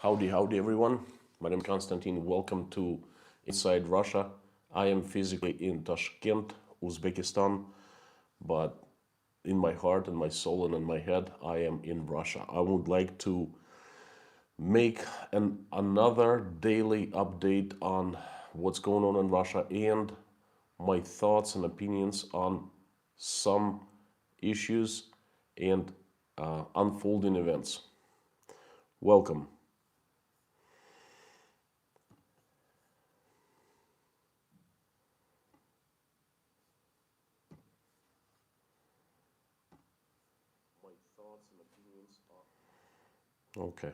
Howdy everyone. My name is Konstantin. Welcome to Inside Russia. I am physically in Tashkent, Uzbekistan, but in my heart and my soul and in my head, I am in Russia. I would like to make another daily update on what's going on in Russia and my thoughts and opinions on some issues and unfolding events. Welcome. My thoughts and opinions on. Okay.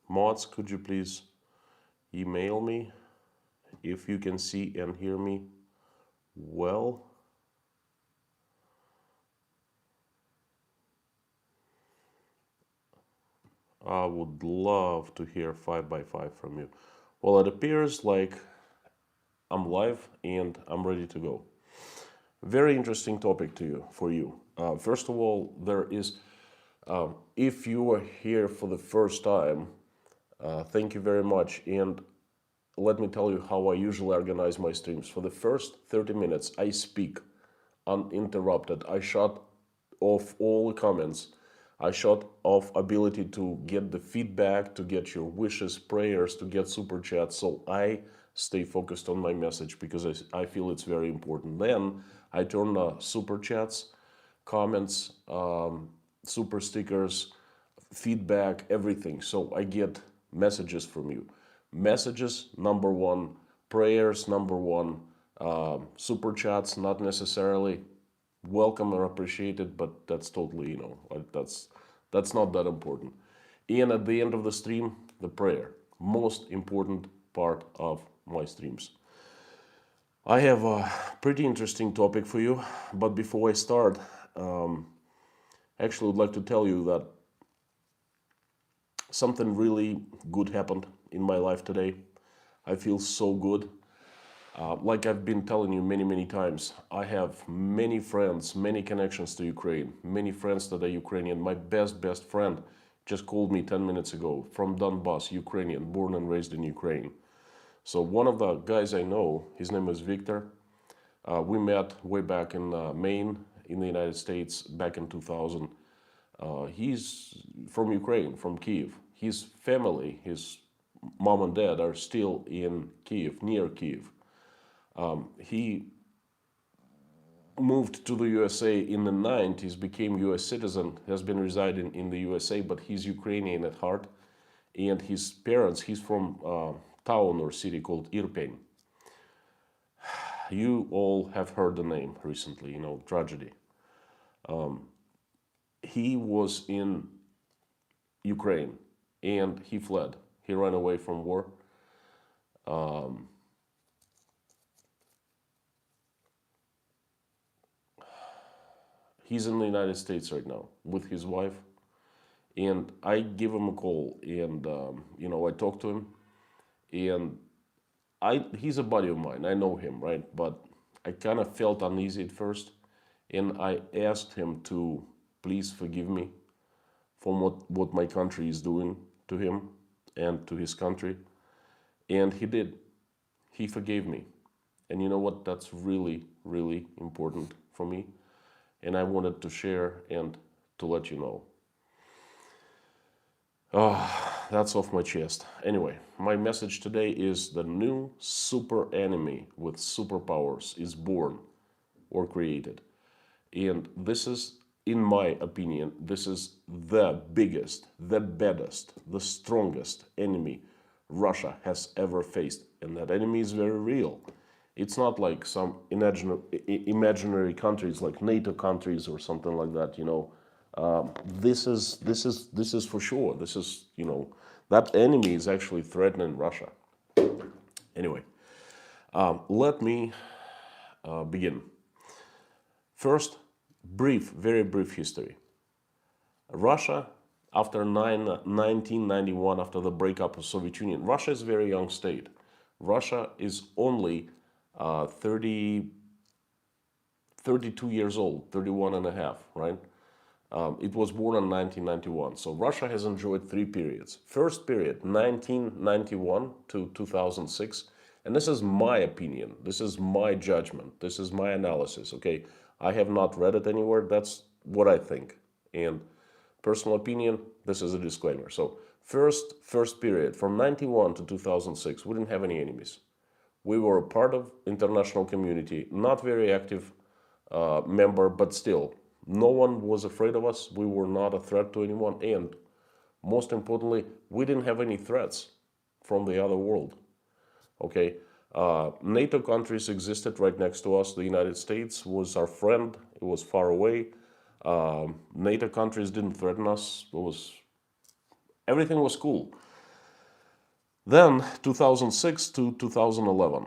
Mods, could you please email me if you can see and hear me well? I would love to hear 5x5 from you. Well, it appears like I'm live and I'm ready to go. Very interesting topic for you. First of all, if you are here for the first time, thank you very much. And let me tell you how I usually organize my streams. For the first 30 minutes, I speak uninterrupted. I shut off all the comments. I shut off ability to get the feedback, to get your wishes, prayers, to get super chats. So I stay focused on my message because I feel it's very important. Then I turn super chats, comments, super stickers, feedback, everything. So I get messages from you. Messages, number one. Prayers, number one. Super chats, not necessarily welcome or appreciated, but that's totally, that's not that important. And at the end of the stream, the prayer. Most important part of my streams. I have a pretty interesting topic for you, but before I start, actually would like to tell you that something really good happened in my life today. I feel so good. Like I've been telling you many times, I have many friends, many connections to Ukraine, many friends that are Ukrainian. My best friend just called me 10 minutes ago from Donbass, Ukrainian, born and raised in Ukraine. So one of the guys I know, his name is Victor. We met way back in Maine in the United States back in 2000. He's from Ukraine, from Kiev. His family, his mom and dad are still in Kiev, near Kiev. He moved to the USA in the 90s, became US citizen, has been residing in the USA, but he's Ukrainian at heart. And his parents, he's from a town or city called Irpin. You all have heard the name recently, tragedy. He was in Ukraine and he fled. He ran away from war. He's in the United States right now with his wife. And I give him a call and, I talk to him. And he's a buddy of mine. I know him, right? But I kind of felt uneasy at first. And I asked him to please forgive me for what my country is doing to him and to his country. And he did. He forgave me. And you know what? That's really important for me. And I wanted to share and to let you know. That's off my chest. Anyway, my message today is the new super enemy with superpowers is born or created. And this is, in my opinion, this is the biggest, the baddest, the strongest enemy Russia has ever faced. And that enemy is very real. It's not like some imaginary countries like NATO countries or something like that, This is for sure. This is, that enemy is actually threatening Russia. Anyway, let me begin. First, very brief history. Russia, after 1991, after the breakup of Soviet Union, Russia is a very young state. Russia is only 32 years old, 31 and a half, right? It was born in 1991. So Russia has enjoyed three periods. First period, 1991 to 2006. And this is my opinion. This is my judgment. This is my analysis. Okay. I have not read it anywhere. That's what I think. And personal opinion, this is a disclaimer. So first period from 91 to 2006, we didn't have any enemies. We were a part of international community, not very active member, but still, no one was afraid of us. We were not a threat to anyone. And most importantly, we didn't have any threats from the other world. Okay. NATO countries existed right next to us. The United States was our friend. It was far away. NATO countries didn't threaten us. Everything was cool. Then 2006 to 2011,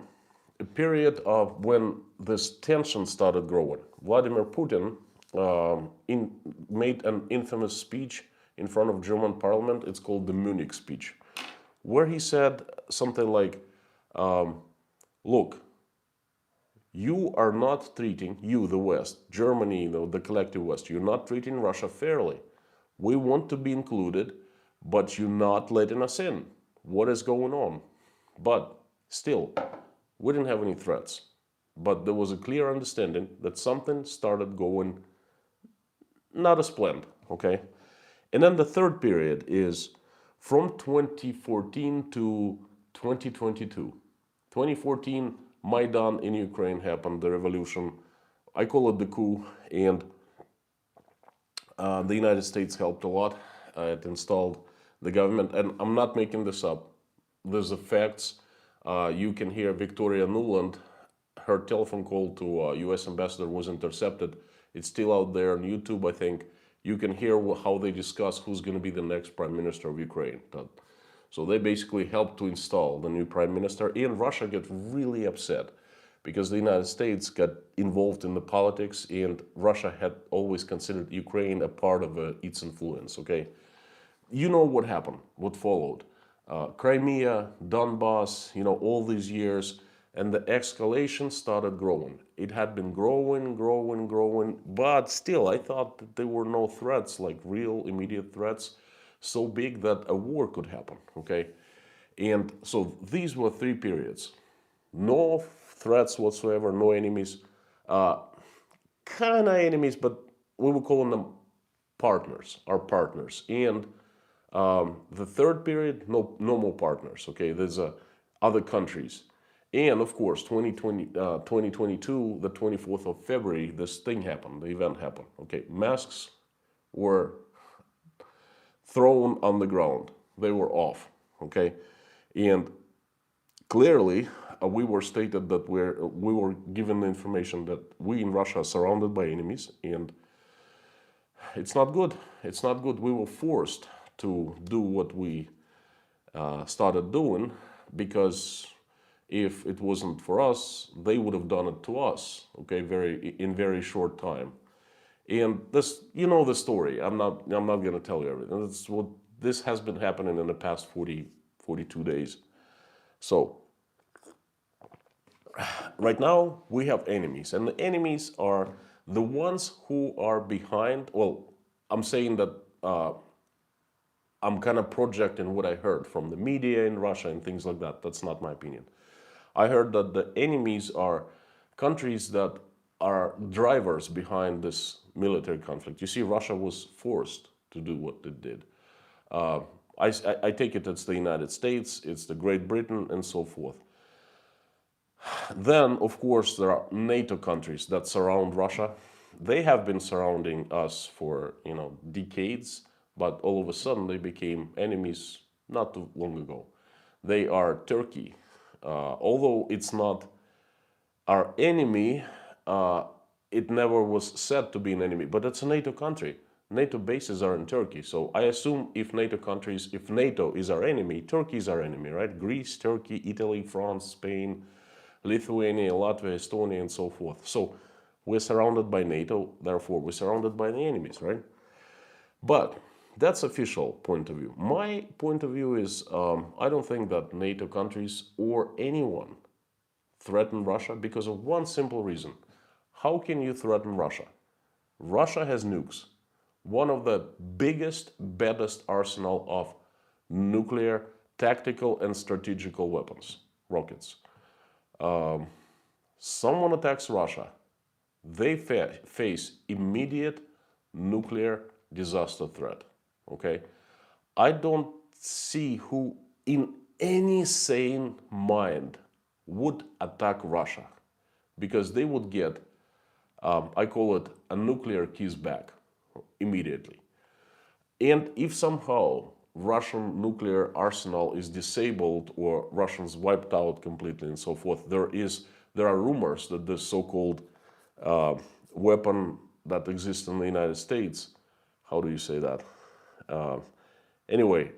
a period of when this tension started growing. Vladimir Putin made an infamous speech in front of German parliament. It's called the Munich speech, where he said something like, look, you are not treating, you, the West, Germany, the collective West, you're not treating Russia fairly. We want to be included, but you're not letting us in. What is going on? But still, we didn't have any threats. But there was a clear understanding that something started going not as planned, okay? And then the third period is from 2014 to 2022. 2014, Maidan in Ukraine happened, the revolution. I call it the coup, and the United States helped a lot. It installed the government, and I'm not making this up. There's the facts. You can hear Victoria Nuland, her telephone call to U.S. ambassador was intercepted. It's still out there on YouTube, I think. You can hear how they discuss who's going to be the next prime minister of Ukraine. So they basically helped to install the new prime minister, and Russia got really upset because the United States got involved in the politics, and Russia had always considered Ukraine a part of its influence, okay? You know what happened, what followed. Crimea, Donbass, all these years, and the escalation started growing. It had been growing, but still, I thought that there were no threats, like real immediate threats, so big that a war could happen, okay? And so these were three periods. No threats whatsoever, no enemies. Kind of enemies, but we were calling them partners, our partners. And the third period, no more partners, okay? There's other countries. And of course, 2022, the 24th of February, this thing happened, the event happened, okay? Masks were thrown on the ground. They were off, okay? And clearly, we were stated that we were given the information that we in Russia are surrounded by enemies, and it's not good. It's not good. We were forced to do what we started doing, because if it wasn't for us, they would have done it to us, okay, in very short time. And this, the story. I'm not going to tell you everything. This has been happening in the past 42 days. So right now we have enemies, and the enemies are the ones who are behind. Well, I'm saying that I'm kind of projecting what I heard from the media in Russia and things like that. That's not my opinion. I heard that the enemies are countries that are drivers behind this military conflict. You see, Russia was forced to do what it did. I take it it's the United States, it's the Great Britain, and so forth. Then, of course, there are NATO countries that surround Russia. They have been surrounding us for, decades, but all of a sudden they became enemies not too long ago. They are Turkey. Although it's not our enemy, it never was said to be an enemy, but it's a NATO country. NATO bases are in Turkey, so I assume if NATO is our enemy, Turkey is our enemy, right? Greece, Turkey, Italy, France, Spain, Lithuania, Latvia, Estonia, and so forth. So we're surrounded by NATO, therefore we're surrounded by the enemies, right? But that's official point of view. My point of view is I don't think that NATO countries or anyone threaten Russia because of one simple reason. How can you threaten Russia? Russia has nukes. one of the biggest, baddest arsenal of nuclear, tactical, and strategical weapons, rockets. Someone attacks Russia, they face immediate nuclear disaster threat. Okay, I don't see who in any sane mind would attack Russia, because they would get, I call it a nuclear kiss back immediately. And if somehow Russian nuclear arsenal is disabled or Russians wiped out completely and so forth, there are rumors that this so-called weapon that exists in the United States, how do you say that? Anyway,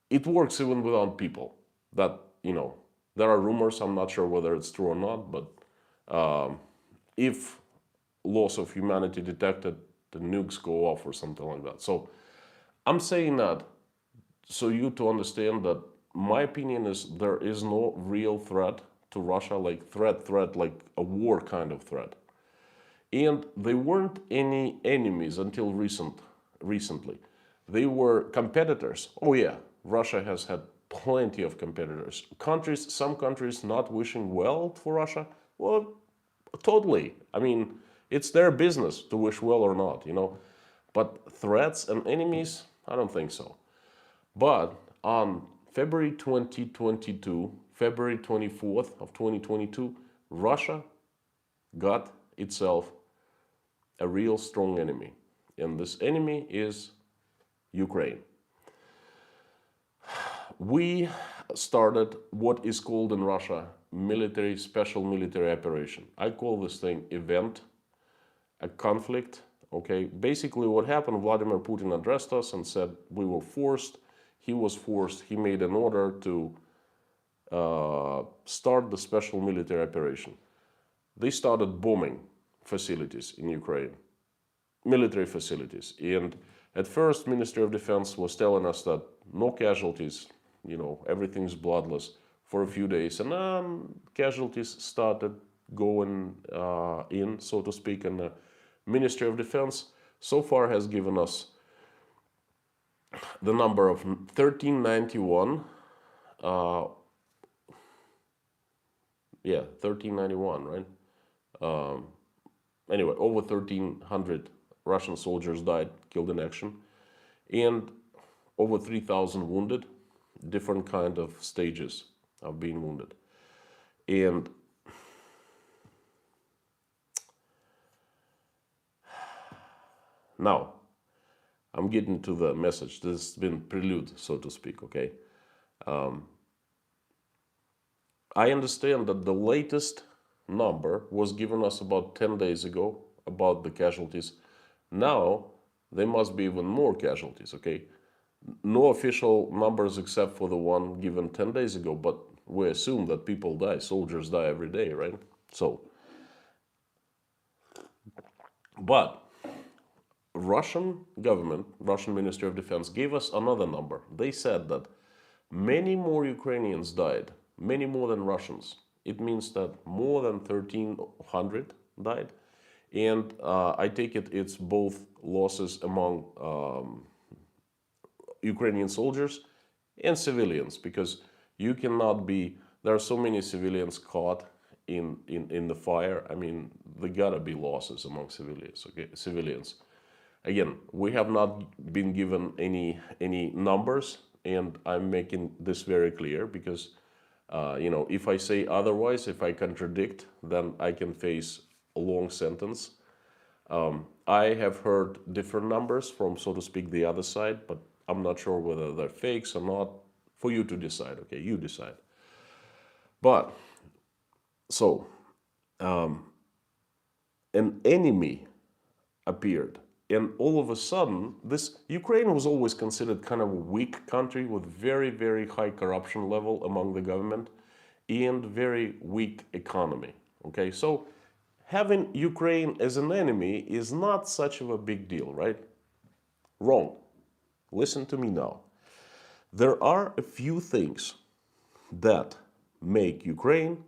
it works even without people. That, there are rumors. I'm not sure whether it's true or not, but if loss of humanity detected, the nukes go off or something like that. So I'm saying that so you to understand that my opinion is there is no real threat to Russia, like threat, like a war kind of threat. And they weren't any enemies until recently. They were competitors. Oh yeah, Russia has had plenty of competitors. Some countries not wishing well for Russia. Well, totally. I mean, it's their business to wish well or not, But threats and enemies, I don't think so. But on February 2022, February 24th of 2022, Russia got itself a real strong enemy. And this enemy is Ukraine. We started what is called in Russia special military operation. I call this thing event, a conflict. Okay, basically what happened, Vladimir Putin addressed us and said we were forced. He was forced. He made an order to start the special military operation. They started bombing facilities in Ukraine, military facilities. And at first, Ministry of Defense was telling us that no casualties, everything's bloodless for a few days. And then casualties started going in, so to speak. And the Ministry of Defense so far has given us the number of 1391. 1391, right? Anyway, over 1,300 Russian soldiers died, killed in action, and over 3,000 wounded, different kind of stages of being wounded. And now, I'm getting to the message. This has been prelude, so to speak, okay? I understand that the latest number was given us about 10 days ago about the casualties. Now, there must be even more casualties, okay? No official numbers except for the one given 10 days ago, but we assume that people die, soldiers die every day, right? So, but Russian government, Russian Ministry of Defense gave us another number. They said that many more Ukrainians died, many more than Russians. It means that more than 1,300 died. And I take it's both losses among Ukrainian soldiers and civilians, because you cannot be, there are so many civilians caught in the fire. I mean, there gotta be losses among civilians, okay? Civilians. Again, we have not been given any numbers, and I'm making this very clear because, if I say otherwise, if I contradict, then I can face a long sentence. I have heard different numbers from, so to speak, the other side, but I'm not sure whether they're fakes or not. For you to decide, okay? You decide. But, so, an enemy appeared. And all of a sudden, this Ukraine was always considered kind of a weak country with very, very high corruption level among the government and very weak economy. Okay, so having Ukraine as an enemy is not such of a big deal, right? Wrong. Listen to me now. There are a few things that make Ukraine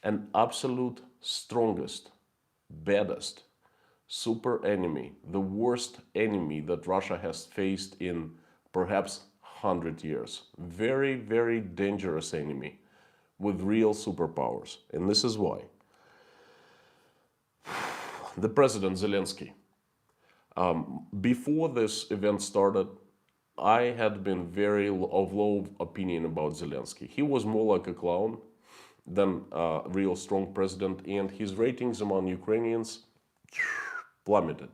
an absolute strongest, baddest, super enemy, the worst enemy that Russia has faced in perhaps 100 years. Very, very dangerous enemy with real superpowers. And this is why. The President Zelensky, before this event started, I had been very of low opinion about Zelensky. He was more like a clown than a real strong president, and his ratings among Ukrainians plummeted.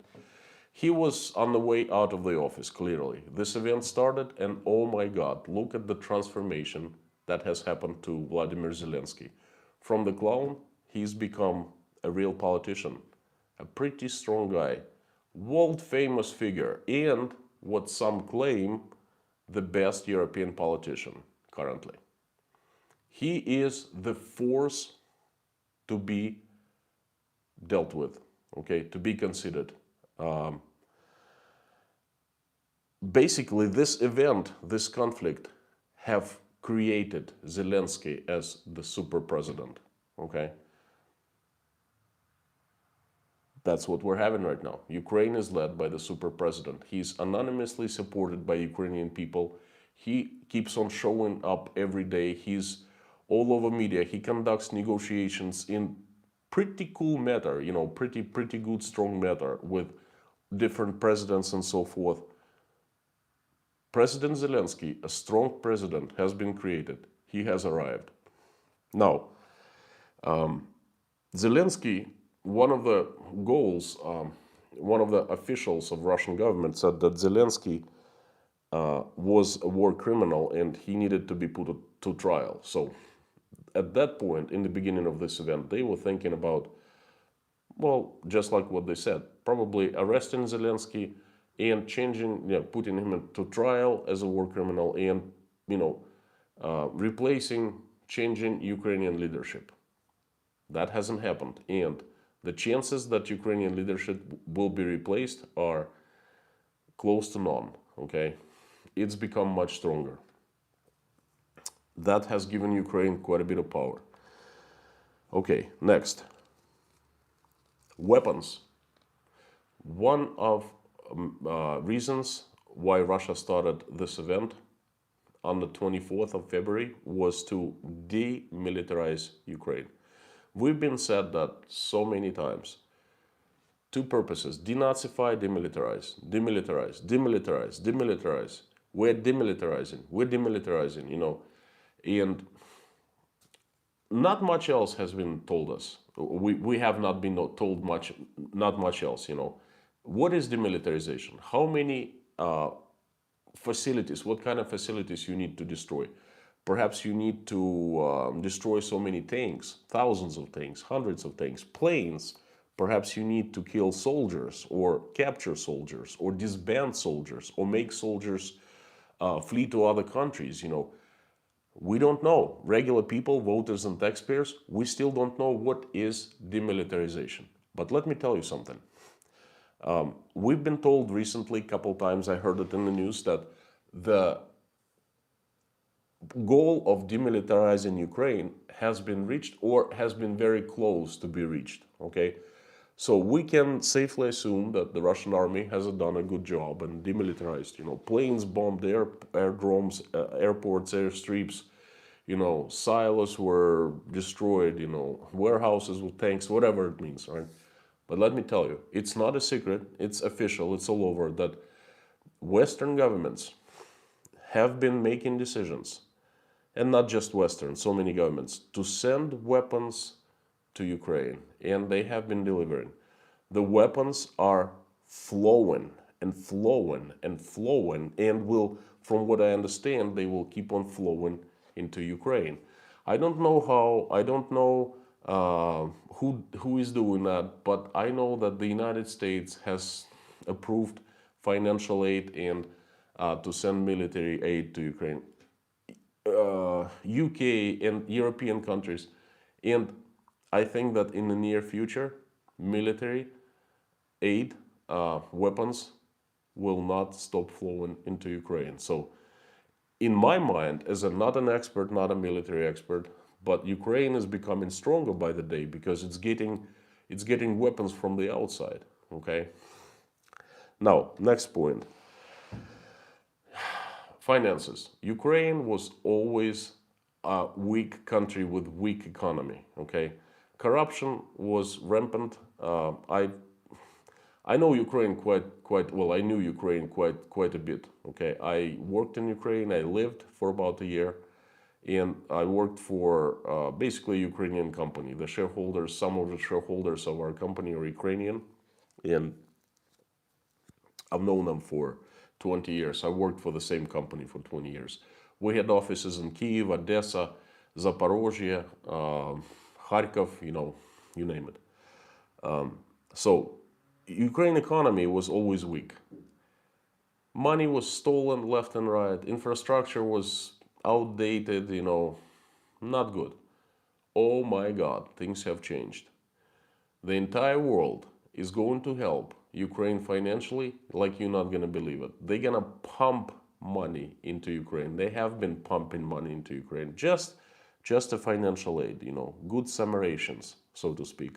He was on the way out of the office, clearly. This event started, and oh my God, look at the transformation that has happened to Vladimir Zelensky. From the clown, he's become a real politician, a pretty strong guy, world famous figure, and what some claim, the best European politician currently. He is the force to be dealt with, okay, to be considered. Basically, this event, this conflict, have created Zelensky as the super president, okay? That's what we're having right now. Ukraine is led by the super president. He's anonymously supported by Ukrainian people. He keeps on showing up every day. He's all over media. He conducts negotiations in pretty cool matter, you know, pretty good, strong matter with different presidents and so forth. President Zelensky, a strong president, has been created. He has arrived. Now, Zelensky, one of the goals, one of the officials of Russian government said that Zelensky was a war criminal and he needed to be put to trial. So at that point, in the beginning of this event, they were thinking about, well, just like what they said, probably arresting Zelensky and changing, you know, putting him to trial as a war criminal and, you know, replacing, changing Ukrainian leadership. That hasn't happened. And the chances that Ukrainian leadership will be replaced are close to none, okay? It's become much stronger. That has given Ukraine quite a bit of power. Okay, next. Weapons. One of reasons why Russia started this event on the 24th of February was to demilitarize Ukraine. We've been said that so many times. Two purposes: denazify, demilitarize, demilitarize, demilitarize, demilitarize. We're demilitarizing, you know, and not much else has been told us. We have not been told not much else, you know. What is demilitarization? How many facilities, what kind of facilities you need to destroy? Perhaps you need to destroy so many tanks, thousands of tanks, hundreds of tanks, planes. Perhaps you need to kill soldiers or capture soldiers or disband soldiers or make soldiers flee to other countries, you know. We don't know. Regular people, voters and taxpayers, we still don't know what is demilitarization. But let me tell you something. We've been told recently, a couple times, I heard it in the news, that the goal of demilitarizing Ukraine has been reached or has been very close to be reached, okay? So we can safely assume that the Russian army has done a good job and demilitarized, you know, planes bombed airdromes, airports, airstrips, you know, silos were destroyed, you know, warehouses with tanks, whatever it means, right? But let me tell you, it's not a secret, it's official, it's all over, that Western governments have been making decisions, and not just Western, so many governments, to send weapons to Ukraine, and they have been delivering. The weapons are flowing and flowing and flowing, and will, from what I understand, they will keep on flowing into Ukraine. I don't know how, I don't know who is doing that, but I know that the United States has approved financial aid and to send military aid to Ukraine. UK and European countries, and I think that in the near future, military aid, weapons will not stop flowing into Ukraine. So in my mind, as not an expert, not a military expert, but Ukraine is becoming stronger by the day because it's getting weapons from the outside. Okay. Now, next point. Finances. Ukraine was always a weak country with weak economy. Okay. Corruption was rampant. I know Ukraine quite well. I knew Ukraine quite a bit. Okay, I worked in Ukraine. I lived for about a year, and I worked for basically a Ukrainian company. The shareholders, some of the shareholders of our company are Ukrainian, and I've known them for 20 years. I worked for the same company for 20 years. We had offices in Kyiv, Odessa, Zaporozhye, Kharkov. You name it. So Ukraine economy was always weak. Money was stolen left and right. Infrastructure was outdated, not good. Oh my God, things have changed. The entire world is going to help Ukraine financially like you're not going to believe it. They're going to pump money into Ukraine. They have been pumping money into Ukraine. Just a financial aid, good Samaritans, so to speak.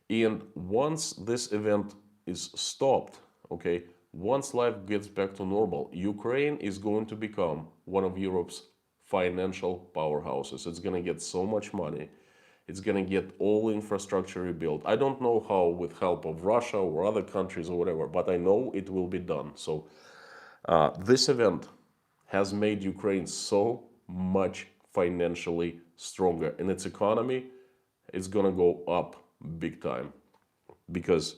And once this event is stopped, okay, once life gets back to normal, Ukraine is going to become one of Europe's financial powerhouses. It's going to get so much money. It's going to get all infrastructure rebuilt. I don't know how with help of Russia or other countries or whatever, but I know it will be done. So this event has made Ukraine so much financially stronger, and its economy is going to go up big time because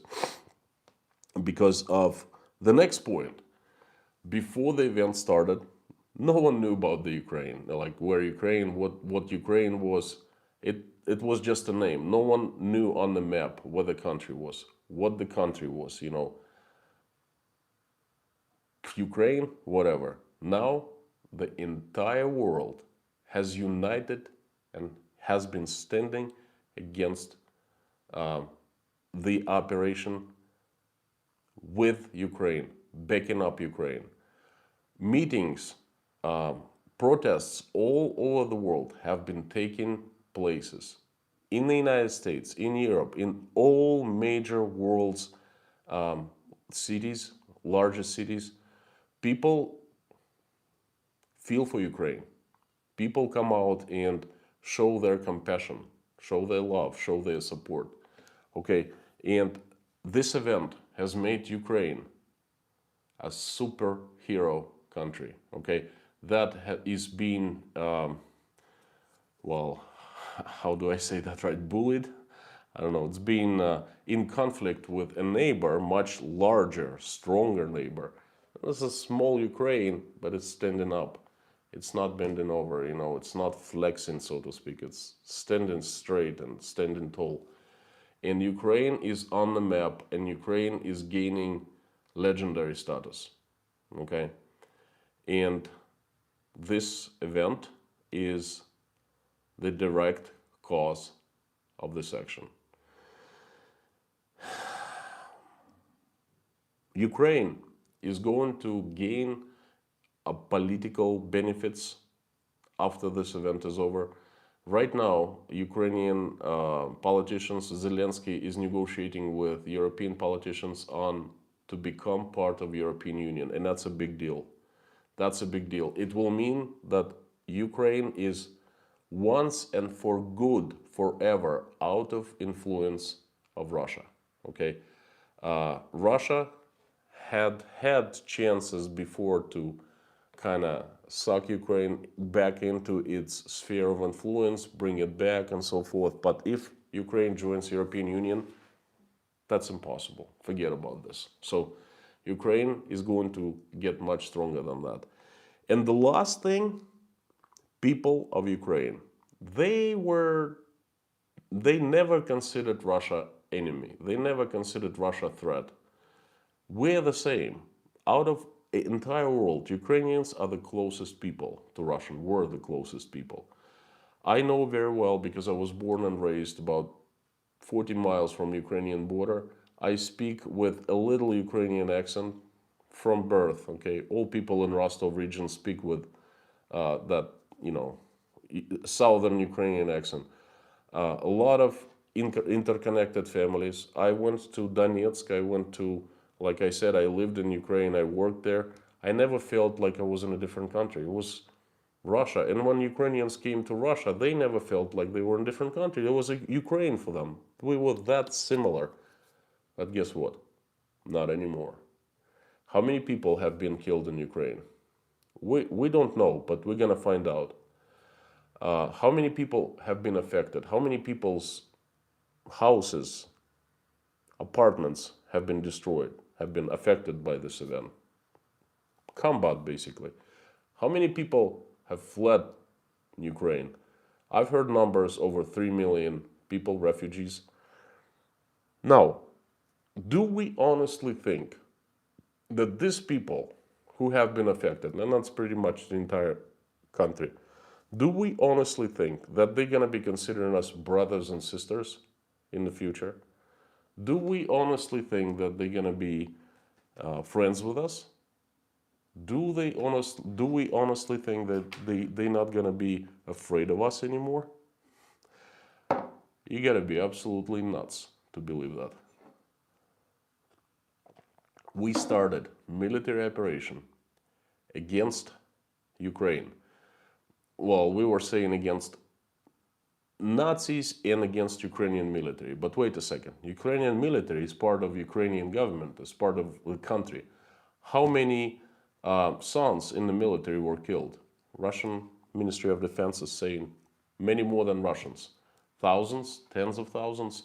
of the next point. Before the event started, no one knew about the Ukraine, like where Ukraine, what Ukraine was. It was just a name. No one knew on the map where the country was, what the country was. Ukraine, whatever. Now the entire world has united and has been standing against the operation with Ukraine, backing up Ukraine. Meetings, protests all over the world have been taking places in the United States, in Europe, in all major world's cities, largest cities. People feel for Ukraine. People come out and show their compassion, show their love, show their support. Okay, and this event has made Ukraine a superhero country. Okay, that is being, well, how do I say that right? Bullied? I don't know. It's been in conflict with a neighbor, much larger, stronger neighbor. This is a small Ukraine, but it's standing up. It's not bending over, it's not flexing, so to speak. It's standing straight and standing tall. And Ukraine is on the map, and Ukraine is gaining legendary status. Okay? And this event is the direct cause of this action. Ukraine is going to gain political benefits after this event is over. Right now, Ukrainian politicians, Zelensky is negotiating with European politicians on to become part of European Union, and that's a big deal. That's a big deal. It will mean that Ukraine is once and for good, forever, out of influence of Russia. Okay, Russia had chances before to kind of suck Ukraine back into its sphere of influence, bring it back, and so forth. But if Ukraine joins European Union, that's impossible. Forget about this. So Ukraine is going to get much stronger than that. And the last thing, people of Ukraine, they never considered Russia enemy. They never considered Russia threat. We're the same. Out of the entire world, Ukrainians are the closest people to Russian, were the closest people. I know very well because I was born and raised about 40 miles from the Ukrainian border. I speak with a little Ukrainian accent from birth, okay? All people in Rostov region speak with that, southern Ukrainian accent. A lot of interconnected families. I went to Donetsk. I went to, like I said, I lived in Ukraine. I worked there. I never felt like I was in a different country. It was Russia. And when Ukrainians came to Russia, they never felt like they were in a different country. It was a Ukraine for them. We were that similar. But guess what? Not anymore. How many people have been killed in Ukraine? We don't know, but we're going to find out. How many people have been affected? How many people's houses, apartments have been destroyed, have been affected by this event? Combat, basically. How many people have fled Ukraine? I've heard numbers over 3 million people, refugees. Now, do we honestly think that these people who have been affected, and that's pretty much the entire country, do we honestly think that they're going to be considering us brothers and sisters in the future? Do we honestly think that they're going to be friends with us? Do we honestly think that they're not going to be afraid of us anymore? You got to be absolutely nuts to believe that. We started military operation against Ukraine. Well, we were saying against Nazis and against Ukrainian military. But wait a second. Ukrainian military is part of Ukrainian government, is part of the country. How many sons in the military were killed? Russian Ministry of Defense is saying many more than Russians. Thousands, tens of thousands.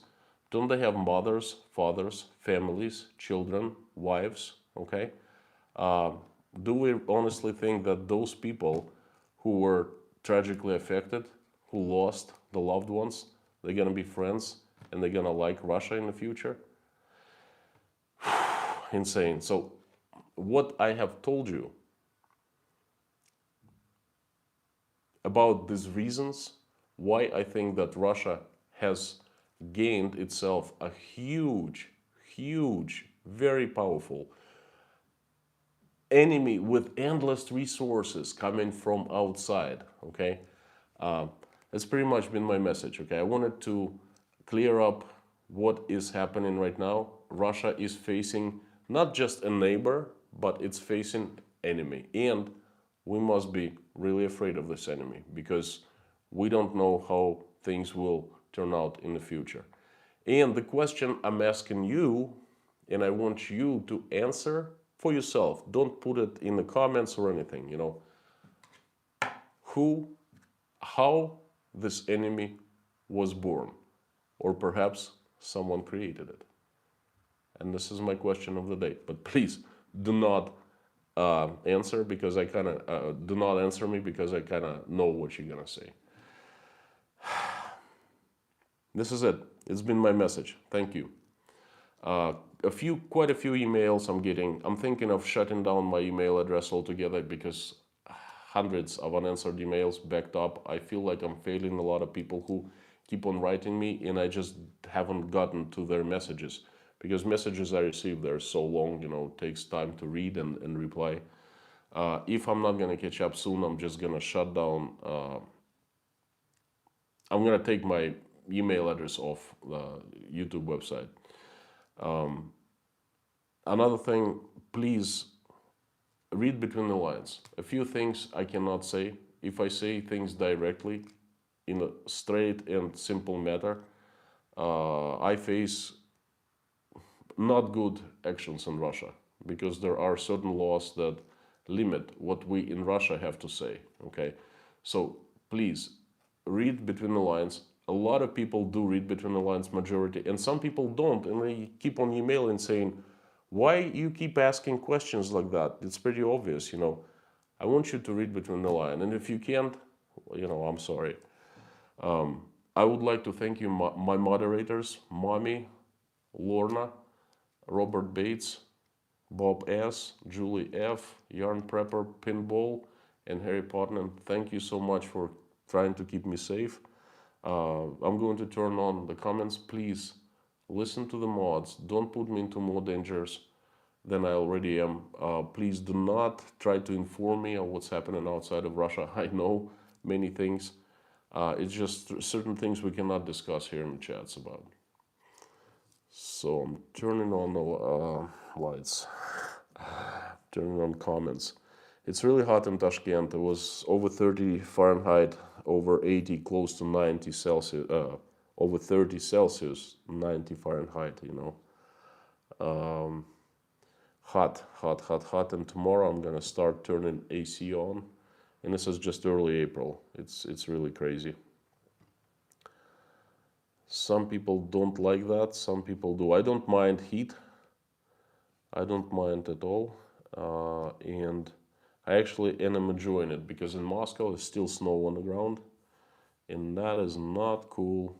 Don't they have mothers, fathers, families, children, wives? Okay. Do we honestly think that those people who were tragically affected, who lost the loved ones, they're going to be friends and they're going to like Russia in the future? Insane. So what I have told you about these reasons why I think that Russia has gained itself a huge, very powerful enemy with endless resources coming from outside, okay? That's pretty much been my message, okay? I wanted to clear up what is happening right now. Russia is facing not just a neighbor, but it's facing enemy. And we must be really afraid of this enemy because we don't know how things will turn out in the future. And the question I'm asking you, and I want you to answer for yourself. Don't put it in the comments or anything, you know. How this enemy was born, or perhaps someone created it. And this is my question of the day. But please do not answer because I kind of do not answer me because I kind of know what you're gonna say. This is it. It's been my message. Thank you. Quite a few emails I'm getting. I'm thinking of shutting down my email address altogether because hundreds of unanswered emails backed up. I feel like I'm failing a lot of people who keep on writing me and I just haven't gotten to their messages because messages I receive, they're so long, you know, it takes time to read and reply. If I'm not going to catch up soon, I'm just going to shut down. I'm going to take my email address off the YouTube website. Another thing, please read between the lines. A few things I cannot say. If I say things directly in a straight and simple matter, I face not good actions in Russia because there are certain laws that limit what we in Russia have to say. Okay, so please read between the lines. A lot of people do read between the lines, majority, and some people don't, and they keep on emailing saying, why you keep asking questions like that? It's pretty obvious, you know. I want you to read between the lines, and if you can't, you know, I'm sorry. I would like to thank you, my moderators, Mommy, Lorna, Robert Bates, Bob S., Julie F., Yarn Prepper, Pinball, and Harry Potman. Thank you so much for trying to keep me safe. I'm going to turn on the comments. Please listen to the mods. Don't put me into more dangers than I already am. Please do not try to inform me of what's happening outside of Russia. I know many things. It's just certain things we cannot discuss here in the chats about. So I'm turning on the lights, turning on comments. It's really hot in Tashkent. It was over 30 Fahrenheit, over 80, close to 90 Celsius, over 30 Celsius, 90 Fahrenheit, you know. Hot, hot, hot, hot. And tomorrow I'm gonna start turning AC on. And this is just early April. It's really crazy. Some people don't like that, some people do. I don't mind heat. I don't mind at all. And I actually am enjoying it because in Moscow there's still snow on the ground. And that is not cool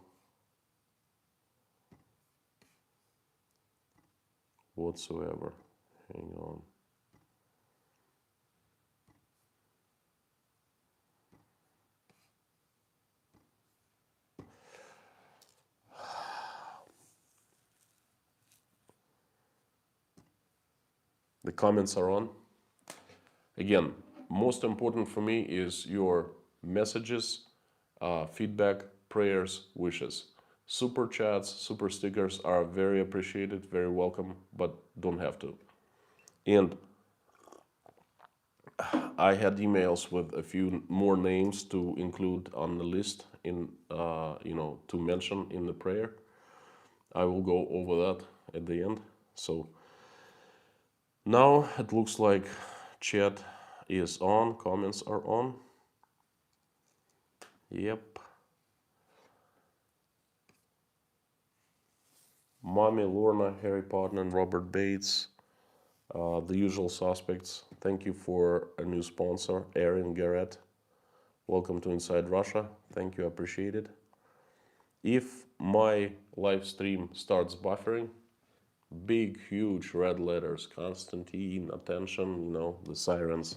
whatsoever. Hang on. The comments are on. Again, most important for me is your messages, feedback, prayers, wishes. Super chats, super stickers are very appreciated, very welcome, but don't have to. And I had emails with a few more names to include on the list to mention in the prayer. I will go over that at the end. So now it looks like chat is on, comments are on. Yep. Mommy, Lorna, Harry Potter, and Robert Bates, the usual suspects. Thank you for a new sponsor, Erin Garrett. Welcome to Inside Russia. Thank you, appreciate it. If my live stream starts buffering, big, huge red letters, Constantine, attention, you know, the sirens.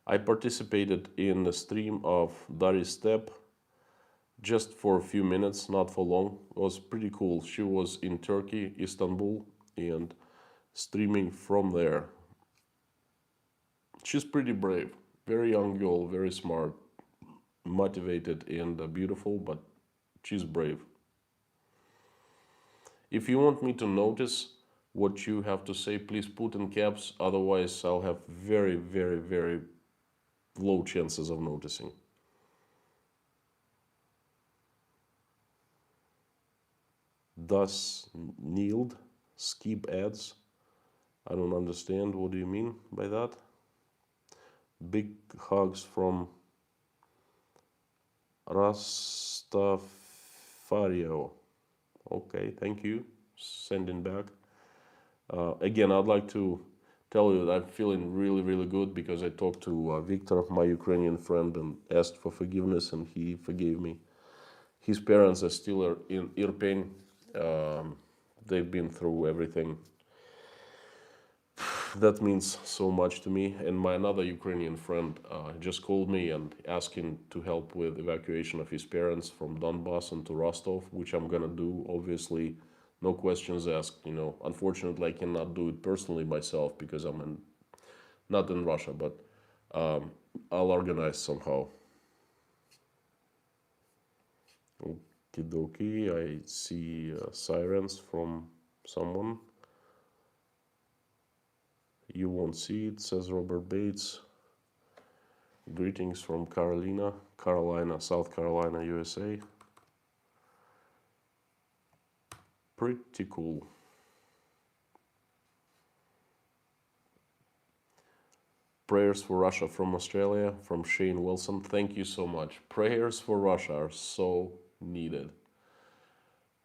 I participated in the stream of Dari's Step just for a few minutes, not for long. It was pretty cool. She was in Turkey, Istanbul, and streaming from there. She's pretty brave. Very young girl, very smart, motivated, and beautiful, but she's brave. If you want me to notice what you have to say, please put in caps. Otherwise, I'll have very, very, very low chances of noticing. Thus, kneeled, skip ads. I don't understand. What do you mean by that? Big hugs from Rastafario. Okay, thank you. Sending back. Again, I'd like to tell you that I'm feeling really, really good because I talked to Victor, my Ukrainian friend, and asked for forgiveness, and he forgave me. His parents are still in Irpin. They've been through everything. That means so much to me. And my another Ukrainian friend just called me and asking to help with evacuation of his parents from Donbass into Rostov, which I'm gonna do. Obviously, no questions asked. You know, unfortunately, I cannot do it personally myself because I'm not in Russia, but I'll organize somehow. Okidoki, I see sirens from someone. You won't see it, says Robert Bates. Greetings from Carolina, South Carolina, USA. Pretty cool. Prayers for Russia from Australia, from Shane Wilson. Thank you so much. Prayers for Russia are so needed.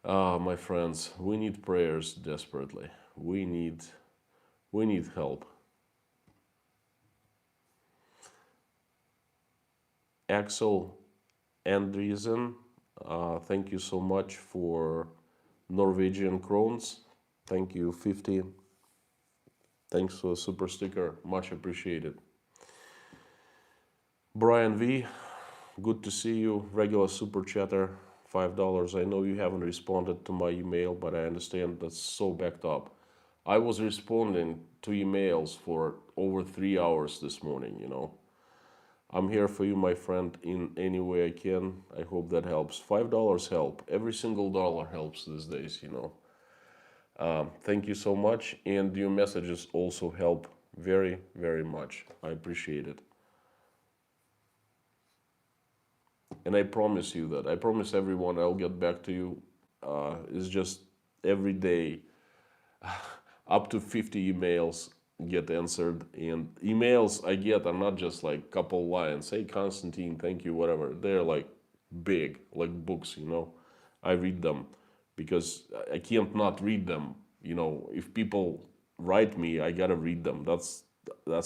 My friends, we need prayers desperately. We need help. Axel Andriesen, thank you so much for Norwegian krones. Thank you, 50. Thanks for the super sticker, much appreciated. Brian V, good to see you. Regular super chatter, $5. I know you haven't responded to my email, but I understand that's so backed up. I was responding to emails for over 3 hours this morning, you know. I'm here for you, my friend, in any way I can. I hope that helps. $5 help. Every single dollar helps these days, you know. Thank you so much. And your messages also help very, very much. I appreciate it. And I promise you that. I promise everyone I'll get back to you. It's just every day up to 50 emails get answered. And emails I get are not just like couple lines. Hey, Constantine, thank you, whatever. They're like big, like books, you know. I read them because I can't not read them. You know, if people write me, I gotta read them. That's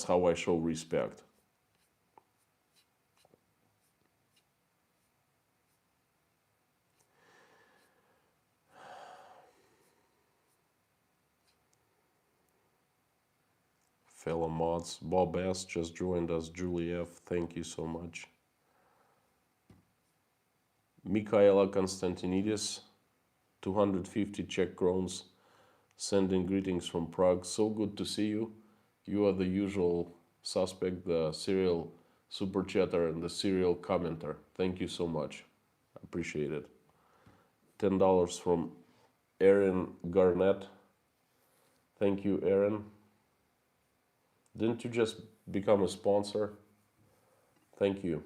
how I show respect. Fellow mods, Bob S. just joined us. Julie F. Thank you so much. Mikhaila Konstantinidis, 250 Czech crowns, sending greetings from Prague. So good to see you. You are the usual suspect, the serial super chatter and the serial commenter. Thank you so much. I appreciate it. $10 from Aaron Garnett. Thank you, Aaron. Didn't you just become a sponsor? Thank you.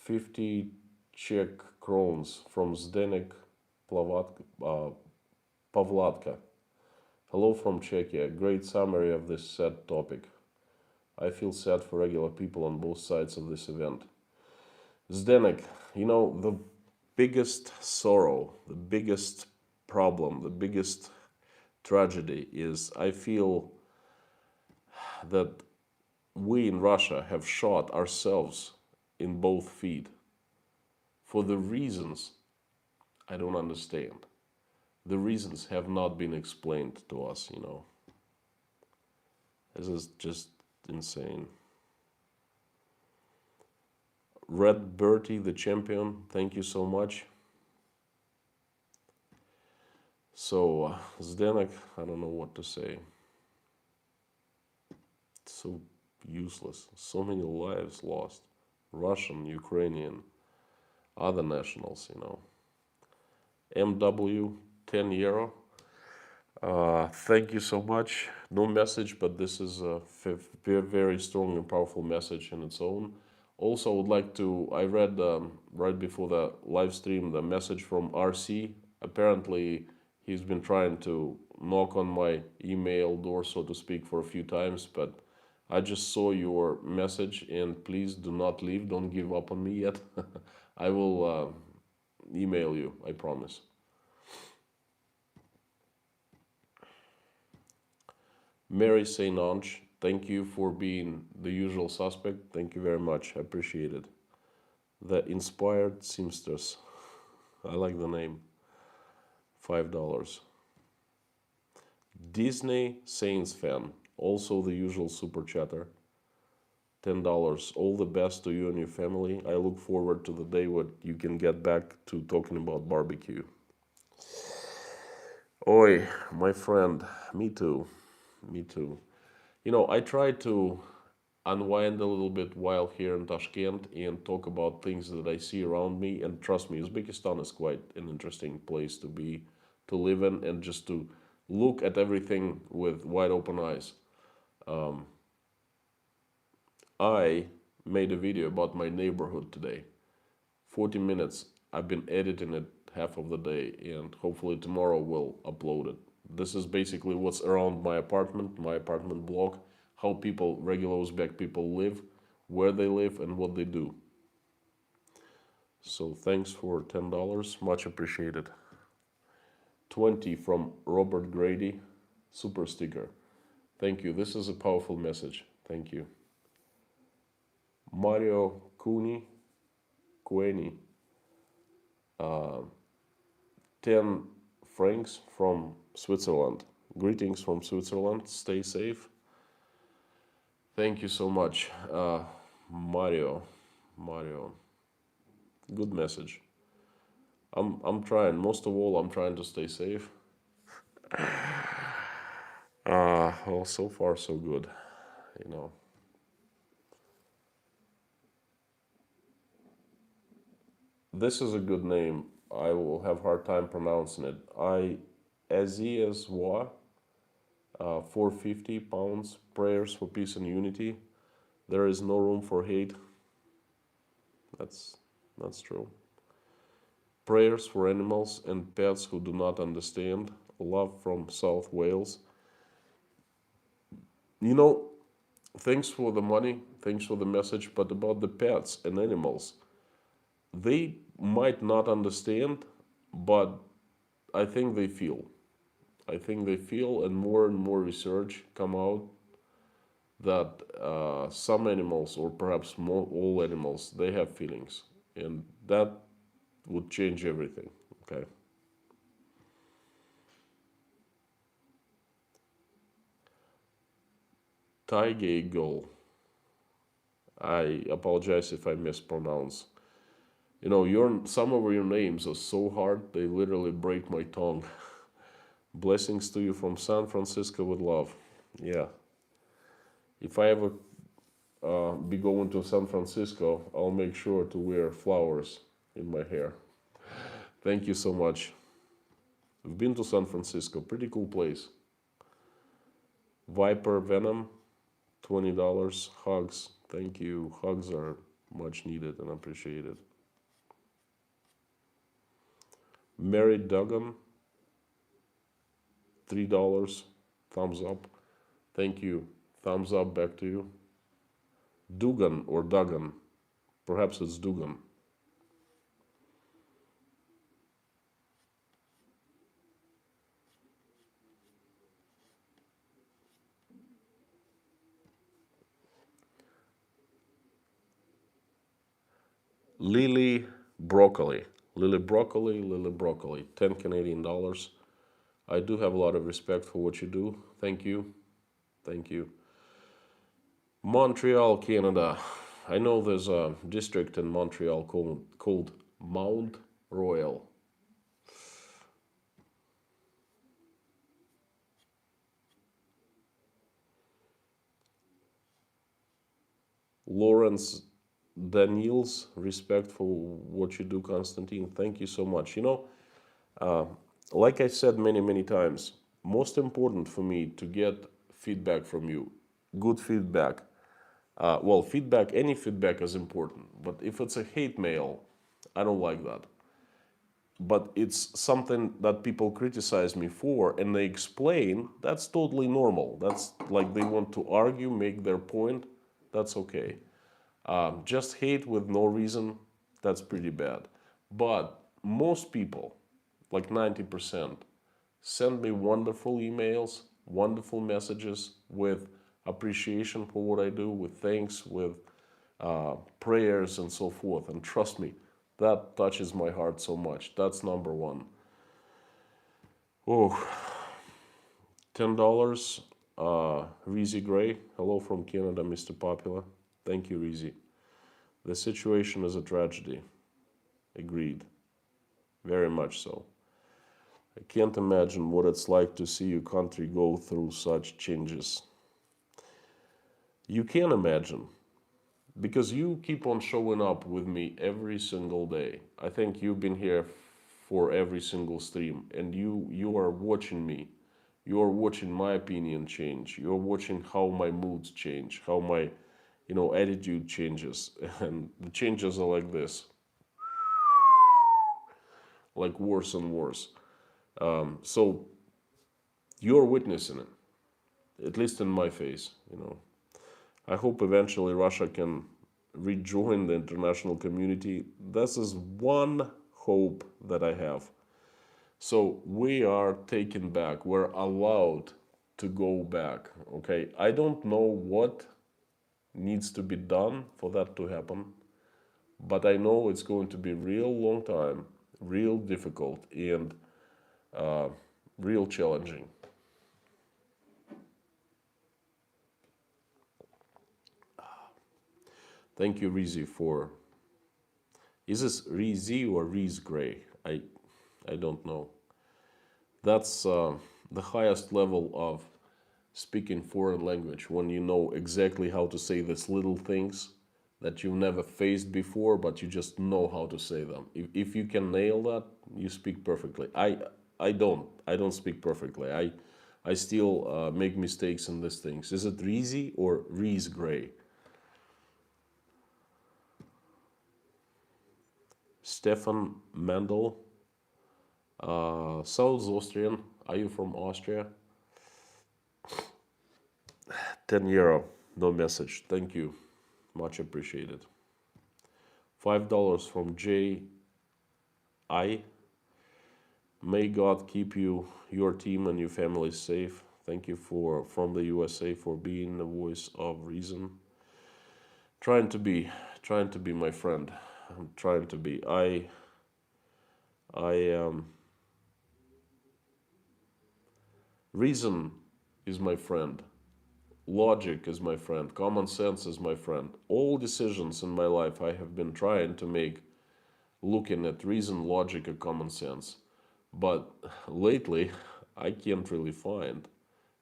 50 Czech crowns from Zdenek Pavlatka. Hello from Czechia. Great summary of this sad topic. I feel sad for regular people on both sides of this event. Zdenek, you know, the biggest sorrow, the biggest problem, the biggest tragedy is I feel that we in Russia have shot ourselves in both feet for the reasons I don't understand. The reasons have not been explained to us, you know. This is just insane. Red Bertie, the champion, thank you so much. So, Zdenek, I don't know what to say. It's so useless. So many lives lost. Russian, Ukrainian, other nationals, you know. MW, 10 euro. Thank you so much. No message, but this is a very strong and powerful message in its own. Also, I would like to, I read right before the live stream the message from RC. Apparently, he's been trying to knock on my email door, so to speak, for a few times, but I just saw your message, and please do not leave. Don't give up on me yet. I will email you, I promise. Mary St. Ange, thank you for being the usual suspect. Thank you very much. I appreciate it. The Inspired Seamstress. I like the name. $5. Disney Saints fan. Also the usual super chatter. $10. All the best to you and your family. I look forward to the day when you can get back to talking about barbecue. Oi, my friend. Me too. Me too. You know, I try to unwind a little bit while here in Tashkent and talk about things that I see around me. And trust me, Uzbekistan is quite an interesting place to be, to live in, and just to look at everything with wide open eyes. I made a video about my neighborhood today. 40 minutes. I've been editing it half of the day, and hopefully tomorrow we'll upload it. This is basically what's around my apartment block, how people, regular Uzbek people live, where they live, and what they do. So thanks for $10, much appreciated. 20 from Robert Grady, super sticker. Thank you, this is a powerful message. Thank you. Mario Kueni, 10 francs from Switzerland. Greetings from Switzerland. Stay safe. Thank you so much, Mario. Good message. I'm trying. Most of all, I'm trying to stay safe. Well, so far so good, you know. This is a good name. I will have hard time pronouncing it. Aziz 450 pounds. Prayers for peace and unity. There is no room for hate. That's true. Prayers for animals and pets who do not understand. Love from South Wales. You know, thanks for the money, thanks for the message, but about the pets and animals, they might not understand, but I think they feel. I think they feel, and more research come out that some animals, or perhaps more, all animals, they have feelings, and that would change everything. Okay. Taigay. I apologize if I mispronounce. You know, some of your names are so hard they literally break my tongue. Blessings to you from San Francisco with love. Yeah. If I ever be going to San Francisco, I'll make sure to wear flowers in my hair. Thank you so much. I've been to San Francisco. Pretty cool place. Viper Venom, $20. Hugs. Thank you. Hugs are much needed and appreciated. Mary Duggan, $3. Thumbs up. Thank you. Thumbs up back to you. Dugan or Duggan. Perhaps it's Dugan. Lily Broccoli. Lily Broccoli, Lily Broccoli. 10 Canadian dollars. I do have a lot of respect for what you do. Thank you. Thank you. Montreal, Canada. I know there's a district in Montreal called Mount Royal. Lawrence Daniels, respect for what you do, Constantine. Thank you so much. You know, uh, like I said many times, most important for me to get feedback from you, good feedback. Well, feedback, any feedback is important, but if it's a hate mail, I don't like that. But it's something that people criticize me for and they explain, that's totally normal. That's like they want to argue, make their point, that's okay. Just hate with no reason, that's pretty bad. But most people, like 90%, send me wonderful emails, wonderful messages with appreciation for what I do, with thanks, with prayers, and so forth. And trust me, that touches my heart so much. That's number one. Oh, $10. Reezy Gray. Hello from Canada, Mr. Popular. Thank you, Reezy. The situation is a tragedy. Agreed. Very much so. I can't imagine what it's like to see your country go through such changes. You can imagine, because you keep on showing up with me every single day. I think you've been here for every single stream, and you are watching me. You are watching my opinion change. You're watching how my moods change, how my attitude changes. And the changes are like this, like worse and worse. So you're witnessing it, at least in my face. I hope eventually Russia can rejoin the international community. This is one hope that I have. So we are taken back. We're allowed to go back. Okay. I don't know what needs to be done for that to happen, but I know it's going to be real long time, real difficult, and real challenging. Thank you, Reezy, for. Is this Reezy or Reese Gray? I don't know. That's the highest level of speaking foreign language, when you know exactly how to say these little things that you've never faced before, but you just know how to say them. If you can nail that, you speak perfectly. I don't speak perfectly. I still make mistakes in these things. Is it Reezy or Reese Gray? Stefan Mendel, South Austrian. Are you from Austria? 10 euro, no message. Thank you, much appreciated. $5 from J. I. May God keep you, your team, and your family safe. Thank you from the USA for being the voice of reason. Trying to be, my friend. I'm trying to be. I reason is my friend. Logic is my friend. Common sense is my friend. All decisions in my life I have been trying to make looking at reason, logic, and common sense. But lately, I can't really find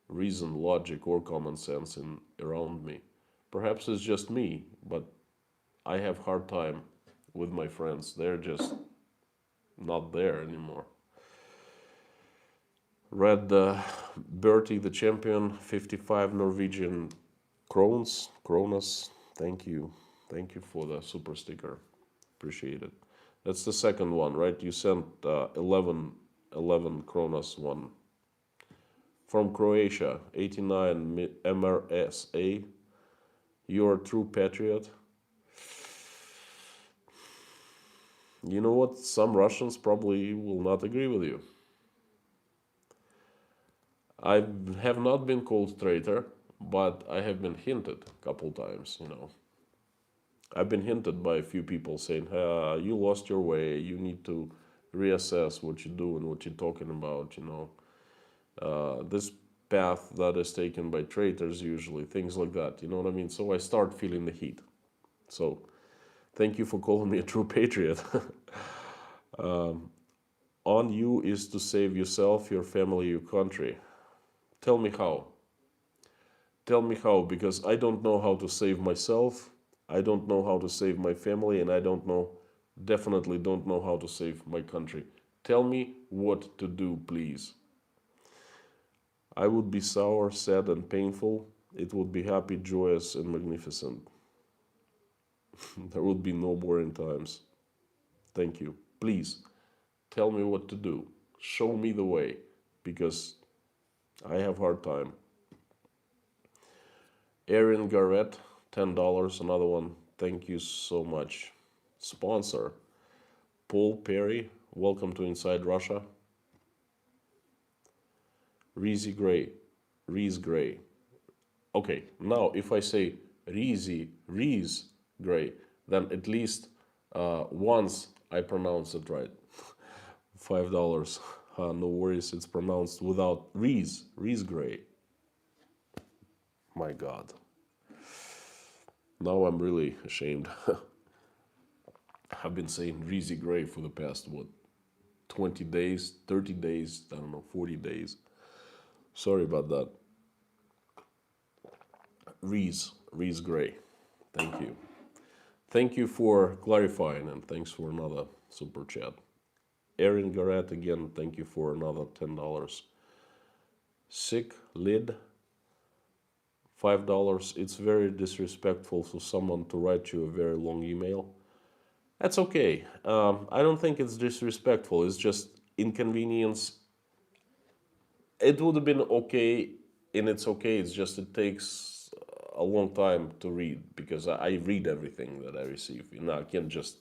reason, logic, or common sense around me. Perhaps it's just me, but I have hard time with my friends. They're just not there anymore. Red Bertie the champion, 55 Norwegian kronas. Thank you. Thank you for the super sticker. Appreciate it. That's the second one, right? You sent 11 kronas one. From Croatia, 89 MRSA. You're a true patriot. You know what? Some Russians probably will not agree with you. I have not been called traitor, but I have been hinted a couple times, I've been hinted by a few people saying, you lost your way, you need to reassess what you do and what you're talking about, this path that is taken by traitors usually, things like that, you know what I mean? So I start feeling the heat. So thank you for calling me a true patriot. On you is to save yourself, your family, your country. Tell me how. Tell me how, because I don't know how to save myself. I don't know how to save my family, and I definitely don't know how to save my country. Tell me what to do, please. I would be sour, sad, and painful. It would be happy, joyous, and magnificent. There would be no boring times. Thank you. Please, tell me what to do. Show me the way, because I have a hard time. Erin Garrett, $10, another one. Thank you so much. Sponsor, Paul Perry, welcome to Inside Russia. Reese Gray. Okay, now if I say Reese Gray, then at least once I pronounce it right. $5. No worries, it's pronounced without Reese Gray. My God. Now I'm really ashamed. I've been saying Reese Gray for the past, 20 days, 30 days, I don't know, 40 days. Sorry about that. Reese Gray. Thank you. Thank you for clarifying, and thanks for another super chat. Erin Garrett, again, thank you for another $10. Sick Lid, $5. It's very disrespectful for someone to write you a very long email. That's okay. I don't think it's disrespectful. It's just inconvenience. It would have been okay, and it's okay. It's just it takes a long time to read, because I read everything that I receive. I can't just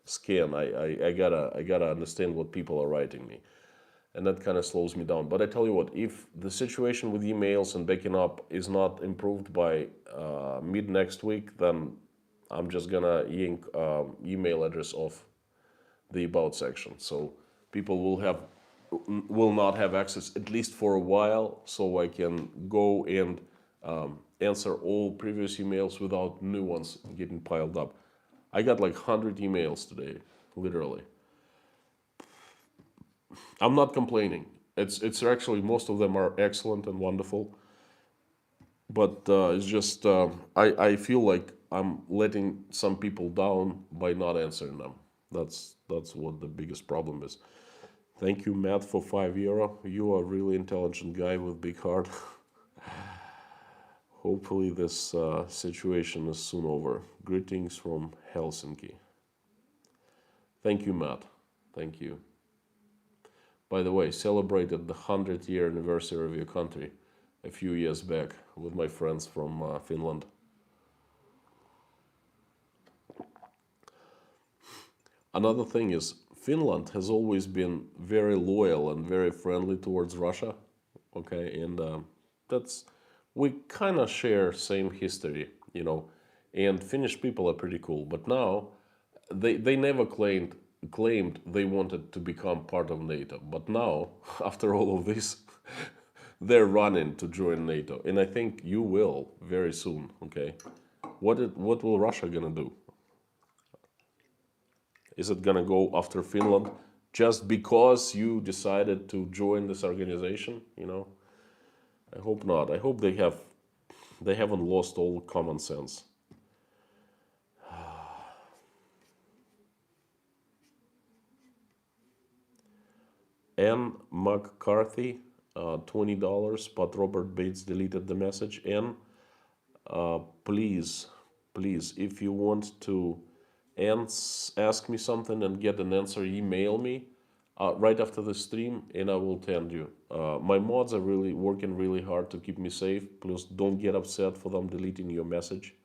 scan. I gotta understand what people are writing me, and that kind of slows me down. But I tell you what, if the situation with emails and backing up is not improved by mid next week, then I'm just gonna yank email address off the about section, so people will not have access, at least for a while, so I can go and answer all previous emails without new ones getting piled up. I got like 100 emails today, literally. I'm not complaining. It's actually, most of them are excellent and wonderful, but it's just I feel like I'm letting some people down by not answering them. That's what the biggest problem is. Thank you, Matt, for €5. You are a really intelligent guy with big heart. Hopefully this situation is soon over. Greetings from Helsinki. Thank you, Matt. Thank you. By the way, celebrated the 100-year anniversary of your country a few years back with my friends from Finland. Another thing is, Finland has always been very loyal and very friendly towards Russia. Okay, and that's, we kind of share same history, you know, and Finnish people are pretty cool. But now they never claimed they wanted to become part of NATO. But now, after all of this, they're running to join NATO, and I think you will very soon. Okay, what will Russia gonna do? Is it gonna go after Finland just because you decided to join this organization? You know, I hope not. I hope they haven't lost all common sense. N. McCarthy, $20, but Robert Bates deleted the message. N, please, if you want to ask me something and get an answer, email me right after the stream, and I will tell you. My mods are really working really hard to keep me safe. Please don't get upset for them deleting your message.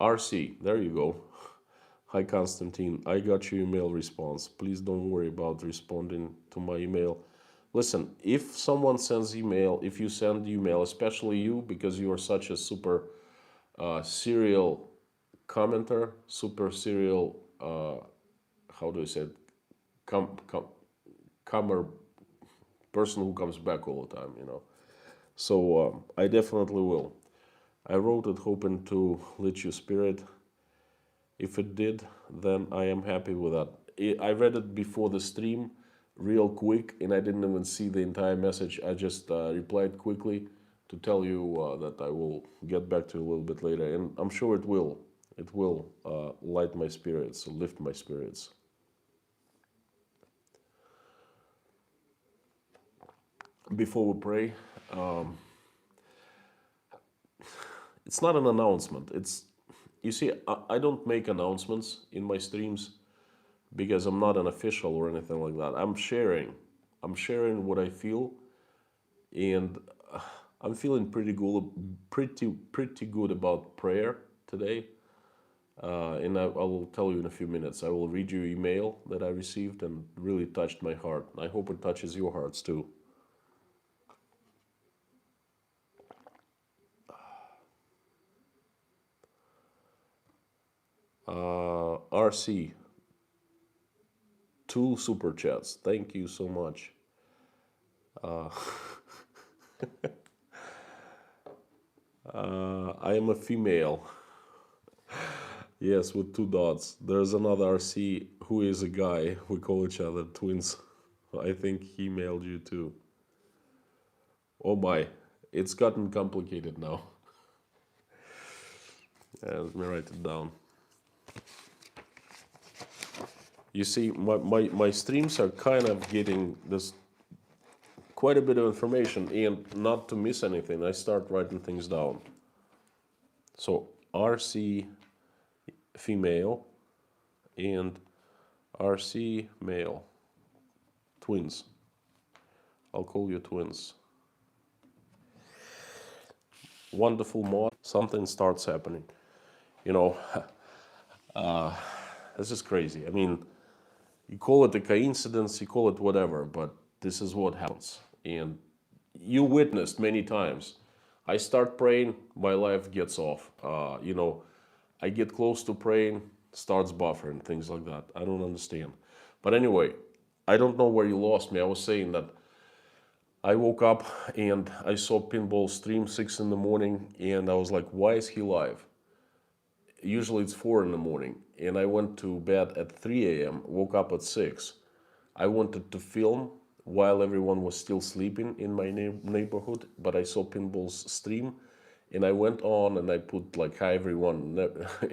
RC, there you go. Hi, Constantine. I got your email response. Please don't worry about responding to my email. Listen, if someone sends email, if you send email, especially you, because you are such a super serial commenter, super serial, how do I say it? Comer person who comes back all the time, you know. So I definitely will. I wrote it hoping to lit your spirit. If it did, then I am happy with that. I read it before the stream real quick, and I didn't even see the entire message. I just replied quickly to tell you that I will get back to you a little bit later, and I'm sure it will. It will light my spirits, lift my spirits. Before we pray, it's not an announcement. It's, you see, I don't make announcements in my streams because I'm not an official or anything like that. I'm sharing what I feel, and I'm feeling pretty good about prayer today. And I will tell you in a few minutes. I will read your email that I received and really touched my heart. I hope it touches your hearts too. RC, 2 super chats. Thank you so much. I am a female. Yes, with 2 dots. There's another RC who is a guy. We call each other twins. I think he mailed you too. Oh my, it's gotten complicated now. Let me write it down. You see, my streams are kind of getting this quite a bit of information, and not to miss anything, I start writing things down. So RC female and RC male. Twins. I'll call you twins. Wonderful mod. Something starts happening. You know, this is crazy. I mean, you call it a coincidence, you call it whatever, but this is what happens. And you witnessed many times. I start praying, my life gets off. You know, I get close to praying, starts buffering, things like that. I don't understand. But anyway, I don't know where you lost me. I was saying that I woke up and I saw Pinball stream 6 in the morning, and I was like, why is he live? Usually it's 4 in the morning, and I went to bed at 3 a.m., woke up at 6. I wanted to film while everyone was still sleeping in my neighborhood, but I saw Pinball's stream, and I went on and I put like, hi everyone.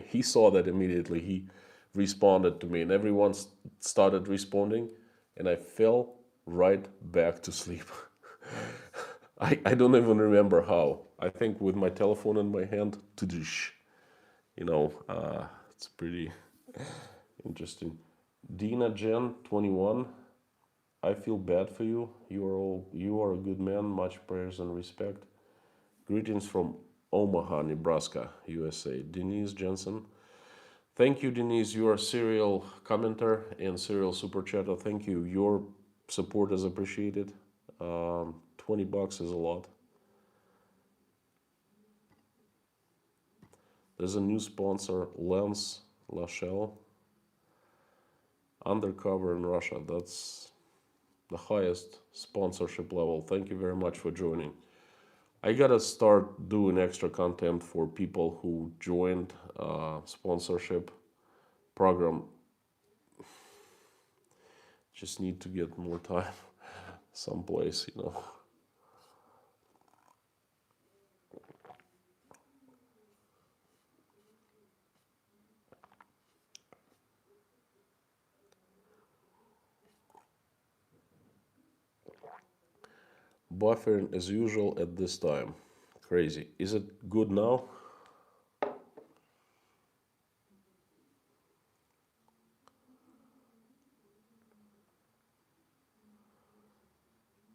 He saw that immediately. He responded to me, and everyone started responding, and I fell right back to sleep. I don't even remember how. I think with my telephone in my hand, it's pretty interesting. Dina Jen 21. I feel bad for you. You are a good man. Much prayers and respect. Greetings from Omaha, Nebraska, USA. Denise Jensen. Thank you, Denise. You are a serial commenter and serial super chatter. Thank you. Your support is appreciated. $20 is a lot. There's a new sponsor, Lance Lachelle. Undercover in Russia. That's the highest sponsorship level. Thank you very much for joining. I gotta start doing extra content for people who joined sponsorship program. Just need to get more time someplace, Buffering as usual at this time. Crazy. Is it good now?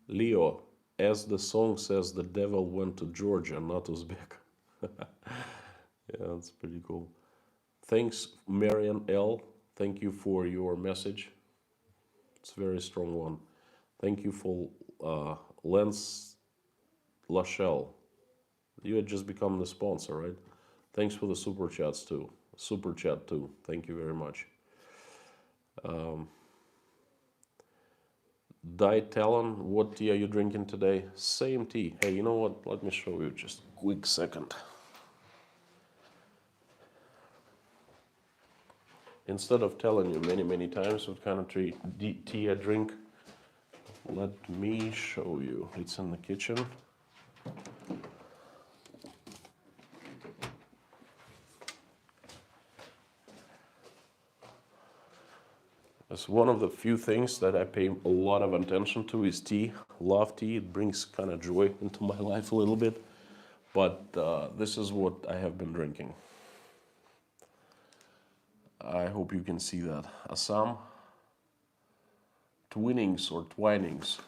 Leo, as the song says, the devil went to Georgia, not Uzbek. Yeah, that's pretty cool. Thanks, Marian L. Thank you for your message. It's a very strong one. Thank you for Lance Lachelle. You had just become the sponsor, right? Thanks for the super chats too. Super chat too. Thank you very much. Diet Talon, what tea are you drinking today? Same tea. Hey, you know what? Let me show you just a quick second. Instead of telling you many times what kind of tea I drink, let me show you. It's in the kitchen. It's one of the few things that I pay a lot of attention to is tea. Love tea. It brings kind of joy into my life a little bit. But this is what I have been drinking. I hope you can see that. Assam Twinnings or Twinings.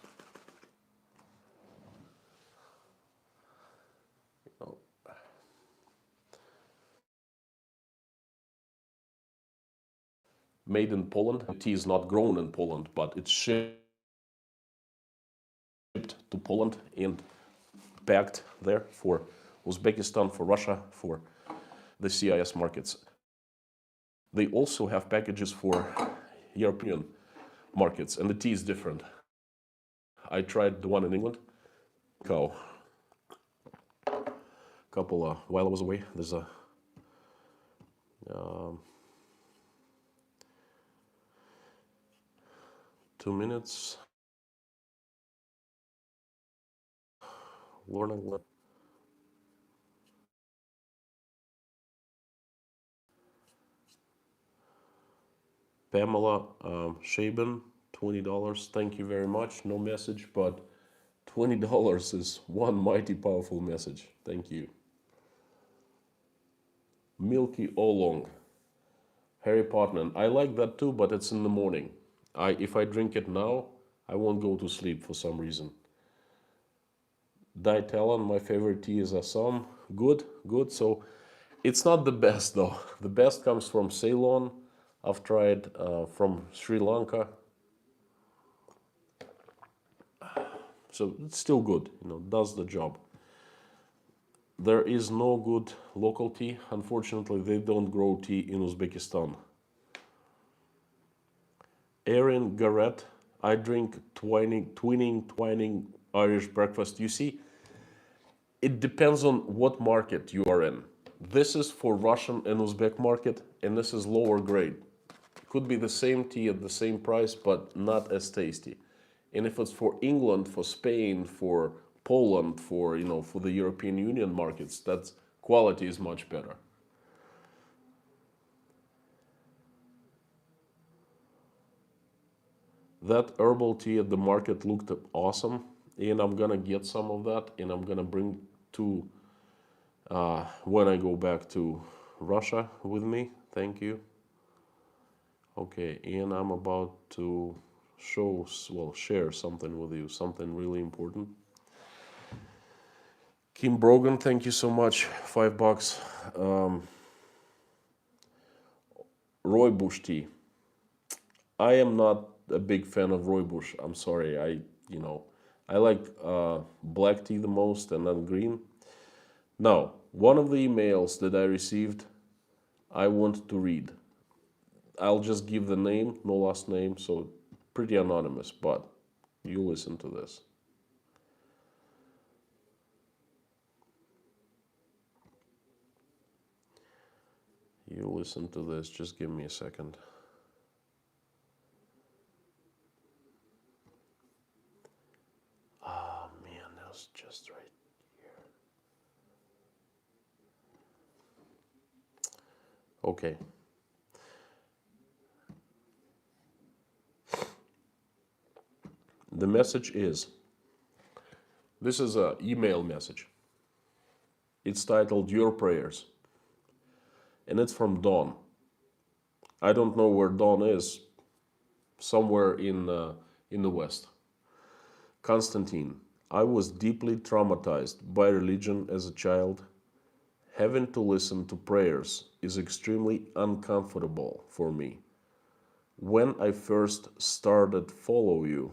Made in Poland. The tea is not grown in Poland, but it's shipped to Poland and packed there for Uzbekistan, for Russia, for the CIS markets. They also have packages for European markets, and the tea is different. I tried the one in England. While I was away, there's a 2 minutes. Learning. Pamela Shaben, $20. Thank you very much. No message, but $20 is one mighty powerful message. Thank you. Milky Oolong, Harry Potter. I like that too, but it's in the morning. If I drink it now, I won't go to sleep for some reason. Dai Talon, my favorite tea is Assam. Good. So it's not the best though. The best comes from Ceylon. I've tried from Sri Lanka. So it's still good, does the job. There is no good local tea. Unfortunately, they don't grow tea in Uzbekistan. Erin Garrett, I drink twinning Irish breakfast. You see, it depends on what market you are in. This is for Russian and Uzbek market, and this is lower grade. Could be the same tea at the same price, but not as tasty. And if it's for England, for Spain, for Poland, for for the European Union markets, that's quality is much better. That herbal tea at the market looked awesome, and I'm gonna get some of that, and I'm gonna bring to when I go back to Russia with me. Thank you. Okay, and I'm about to share something with you, something really important. Kim Brogan, thank you so much. $5. Rooibos tea. I am not a big fan of rooibos. I'm sorry. I like black tea the most, and then green. Now, one of the emails that I received, I want to read. I'll just give the name, no last name, so pretty anonymous, but you listen to this. You listen to this, just give me a second. Ah, man, that was just right here. Okay. The message is, this is an email message. It's titled Your Prayers, and it's from Don. I don't know where Don is, somewhere in the West. Constantine, I was deeply traumatized by religion as a child. Having to listen to prayers is extremely uncomfortable for me. When I first started following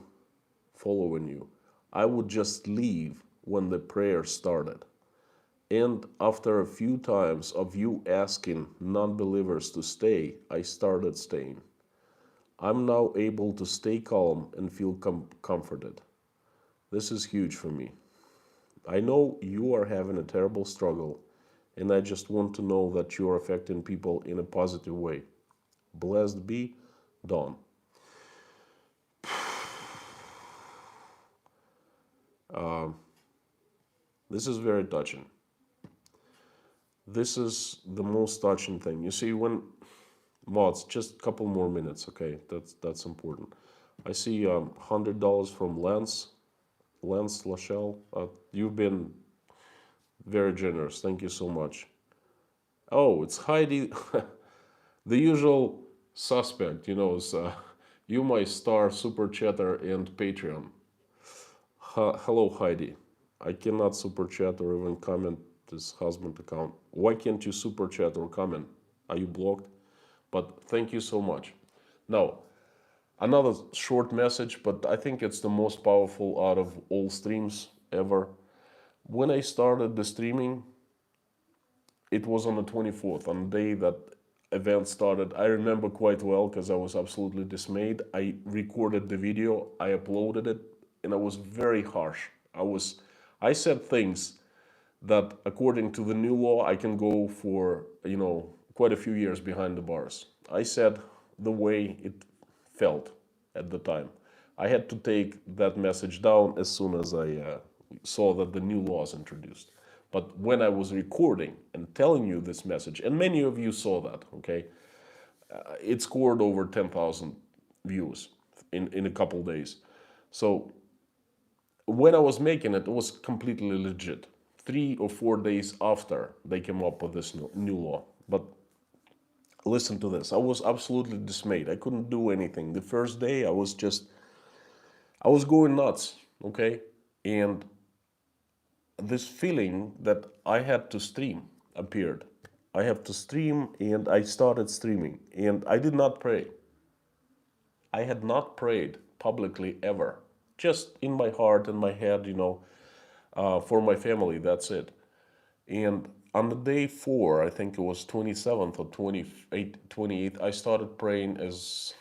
you, I would just leave when the prayer started. And after a few times of you asking non-believers to stay, I started staying. I'm now able to stay calm and feel comforted. This is huge for me. I know you are having a terrible struggle, and I just want to know that you are affecting people in a positive way. Blessed be, Dawn. This is very touching. This is the most touching thing. You see, when mods, just a couple more minutes, okay? That's important. I see $100 from Lance Lachelle. You've been very generous. Thank you so much. Oh, it's Heidi, the usual suspect. Is you my star, super chatter, and Patreon. Hello, Heidi. I cannot super chat or even comment this husband account. Why can't you super chat or comment? Are you blocked? But thank you so much. Now, another short message, but I think it's the most powerful out of all streams ever. When I started the streaming, it was on the 24th, on the day that event started. I remember quite well because I was absolutely dismayed. I recorded the video, I uploaded it, and I was very harsh. I said things that, according to the new law, I can go for, quite a few years behind the bars. I said the way it felt at the time. I had to take that message down as soon as I saw that the new law is introduced. But when I was recording and telling you this message, and many of you saw that, okay, it scored over 10,000 views in a couple days. So when I was making it, it was completely legit. 3 or 4 days after they came up with this new law. But listen to this. I was absolutely dismayed. I couldn't do anything. The first day, I was going nuts, okay? And this feeling that I had to stream appeared. I have to stream, and I started streaming. And I did not pray. I had not prayed publicly ever. Just in my heart and my head, for my family, that's it. And on the day 4, I think it was 27th or 28th, I started praying, as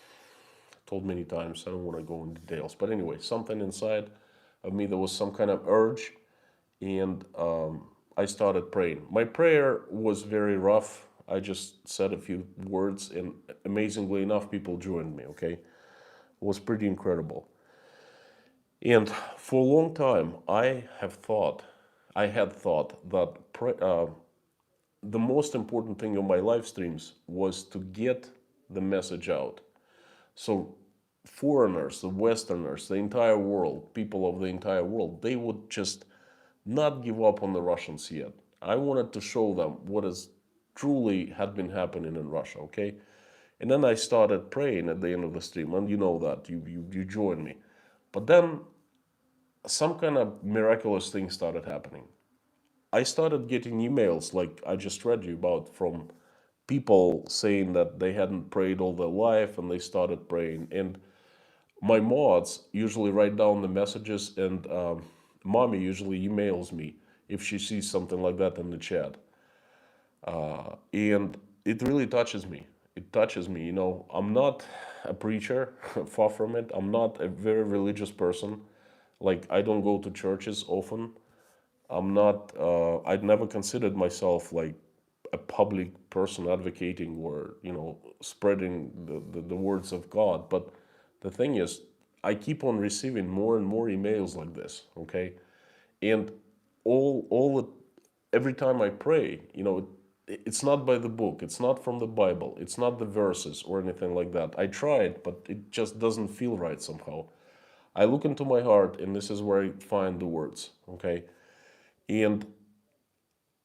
told many times. I don't want to go into details. But anyway, something inside of me, there was some kind of urge. And I started praying. My prayer was very rough. I just said a few words, and amazingly enough, people joined me. Okay, it was pretty incredible. And for a long time, I had thought that the most important thing on my live streams was to get the message out. So foreigners, the Westerners, the entire world, people of the entire world, they would just not give up on the Russians yet. I wanted to show them what is truly had been happening in Russia, okay? And then I started praying at the end of the stream, and you know that, you joined me. But then some kind of miraculous thing started happening. I started getting emails like I just read you about from people saying that they hadn't prayed all their life and they started praying. And my mods usually write down the messages, and mommy usually emails me if she sees something like that in the chat. And it really touches me. It touches me. I'm not a preacher, far from it. I'm not a very religious person. Like, I don't go to churches often. I'm not, I'd never considered myself like a public person advocating or, spreading the words of God. But the thing is, I keep on receiving more and more emails like this, okay? And all the, every time I pray, it's not by the book, it's not from the Bible, it's not the verses or anything like that. I tried, but it just doesn't feel right somehow. I look into my heart, and this is where I find the words, okay? And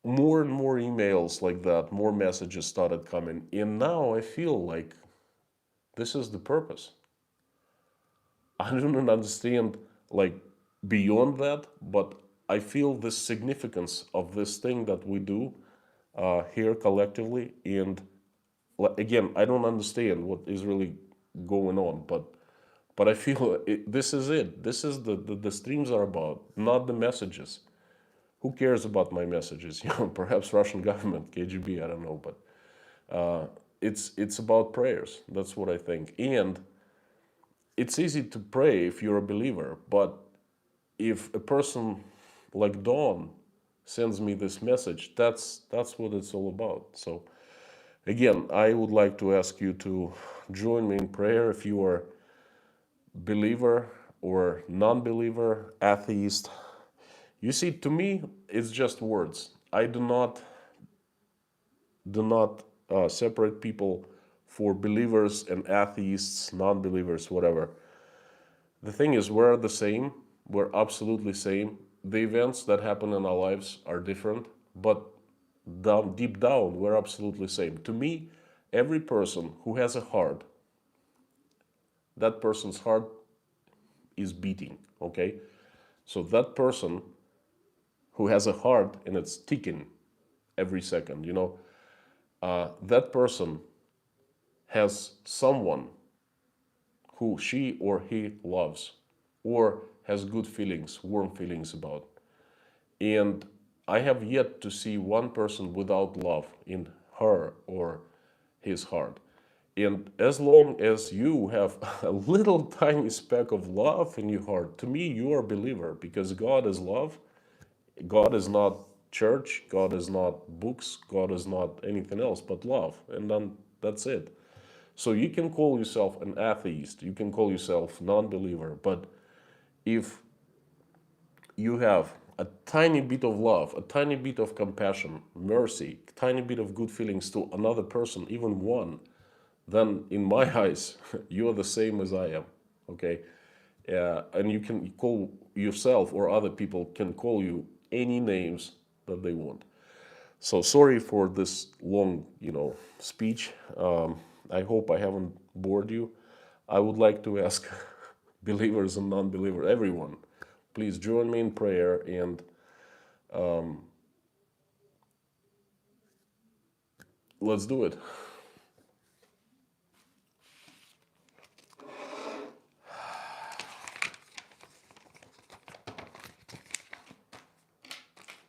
more and more emails like that, more messages started coming. And now I feel like this is the purpose. I don't understand, like, beyond that, but I feel the significance of this thing that we do here collectively. And again, I don't understand what is really going on, but I feel this is it. This is the streams are about, not the messages. Who cares about my messages? Perhaps Russian government, KGB, I don't know, but it's about prayers. That's what I think. And it's easy to pray if you're a believer, but if a person like Dawn sends me this message, that's what it's all about. So again, I would like to ask you to join me in prayer if you are believer or non-believer, atheist. You see, to me, it's just words. I do not separate people for believers and atheists, non-believers, whatever. The thing is, we're the same. We're absolutely same. The events that happen in our lives are different, but deep down, we're absolutely same. To me, every person who has a heart, that person's heart is beating, okay? So that person who has a heart and it's ticking every second, that person has someone who she or he loves or has good feelings, warm feelings about. And I have yet to see one person without love in her or his heart. And as long as you have a little tiny speck of love in your heart, to me, you are a believer, because God is love. God is not church, God is not books, God is not anything else but love. And then that's it. So you can call yourself an atheist, you can call yourself non-believer, but if you have a tiny bit of love, a tiny bit of compassion, mercy, a tiny bit of good feelings to another person, even one, then in my eyes, you are the same as I am, okay? And you can call yourself, or other people can call you any names that they want. So sorry for this long, speech. I hope I haven't bored you. I would like to ask believers and non-believers, everyone, please join me in prayer, and let's do it.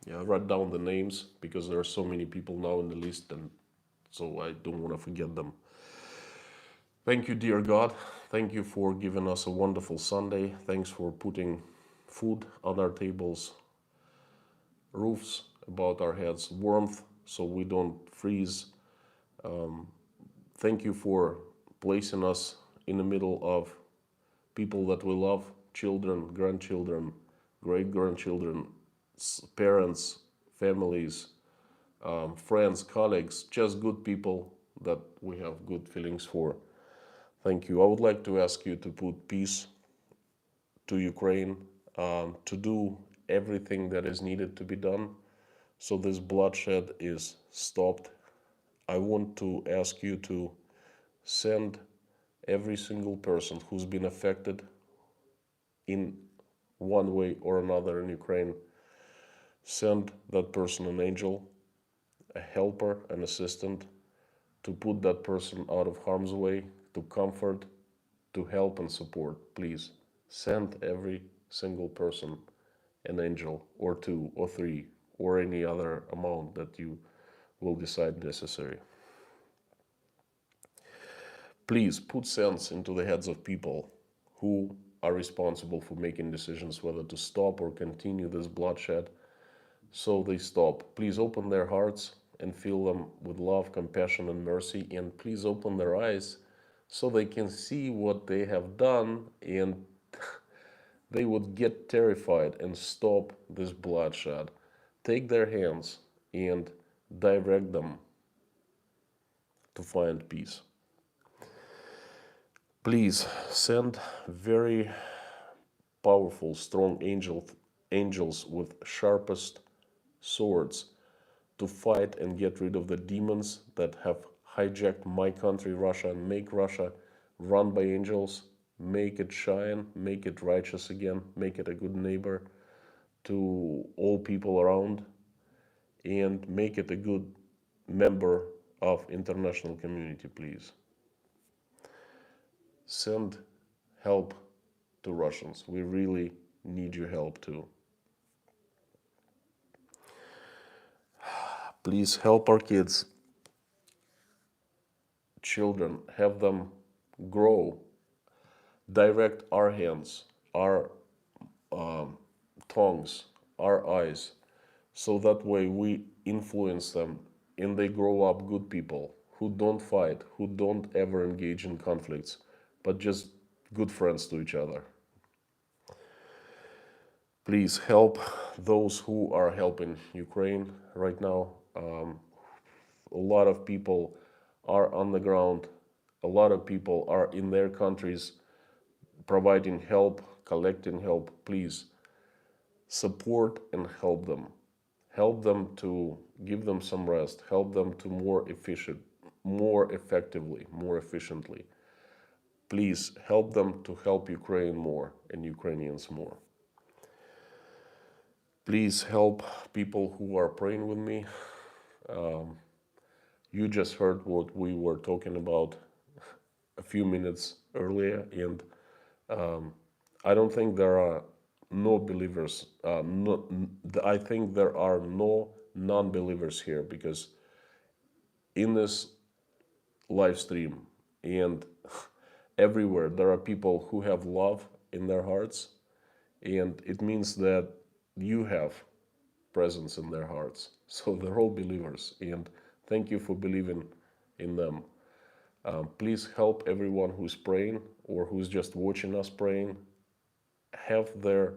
Yeah, write down the names, because there are so many people now in the list, and so I don't want to forget them. Thank you, dear God. Thank you for giving us a wonderful Sunday. Thanks for putting food on our tables, roofs about our heads, warmth so we don't freeze. Thank you for placing us in the middle of people that we love, children, grandchildren, great grandchildren, parents, families, friends, colleagues, just good people that we have good feelings for. Thank you. I would like to ask you to put peace to Ukraine, to do everything that is needed to be done so this bloodshed is stopped. I want to ask you to send every single person who's been affected in one way or another in Ukraine, send that person an angel, a helper, an assistant to put that person out of harm's way, to comfort, to help and support. Please send every single person an angel or two or three or any other amount that you will decide necessary. Please put sense into the heads of people who are responsible for making decisions whether to stop or continue this bloodshed, so they stop. Please open their hearts and fill them with love, compassion, and mercy, and please open their eyes so they can see what they have done and they would get terrified and stop this bloodshed. Take their hands and direct them to find peace. Please send very powerful, strong angels with sharpest swords to fight and get rid of the demons that have hijacked my country, Russia, and make Russia run by angels, make it shine, make it righteous again, make it a good neighbor to all people around, and make it a good member of international community, please. Send help to Russians. We really need your help too. Please help our kids, children, have them grow. Direct our hands, our tongues, our eyes, so that way we influence them and they grow up good people who don't fight, who don't ever engage in conflicts, but just good friends to each other. Please help those who are helping Ukraine right now. A lot of people are on the ground. A lot of people are in their countries providing help, collecting help. Please support and help them. Help them to give them some rest. Help them to more effectively, more efficiently. Please help them to help Ukraine more and Ukrainians more. Please help people who are praying with me. You just heard what we were talking about a few minutes earlier, and I don't think there are no believers. I think there are no non-believers here, because in this live stream and everywhere there are people who have love in their hearts, and it means that you have presence in their hearts. So they're all believers, and thank you for believing in them. Please help everyone who's praying or who's just watching us praying have their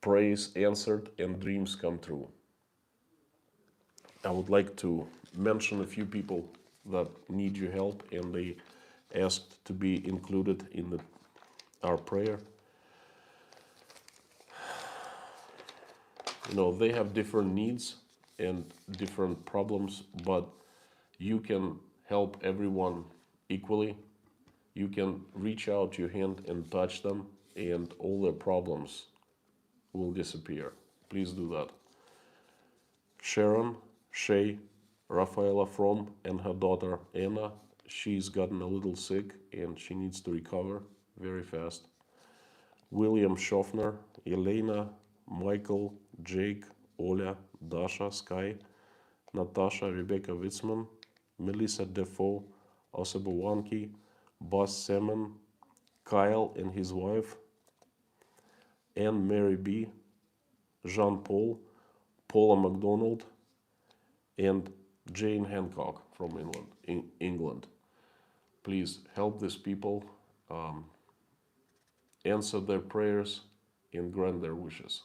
prayers answered and dreams come true. I would like to mention a few people that need your help and they asked to be included in our prayer. You know, they have different needs and different problems, but you can help everyone equally. You can reach out your hand and touch them, and all their problems will disappear. Please do that. Sharon, Shay, Rafaela From, and her daughter Anna. She's gotten a little sick and she needs to recover very fast. William Schaffner, Elena, Michael, Jake, Oля, Dasha, Sky, Natasha, Rebecca Witzman, Melissa Defoe, Osebuwanki, Buzz Salmon, Kyle and his wife, Anne Mary B., Jean-Paul, Paula McDonald, and Jane Hancock from England. Please help these people, answer their prayers, and grant their wishes.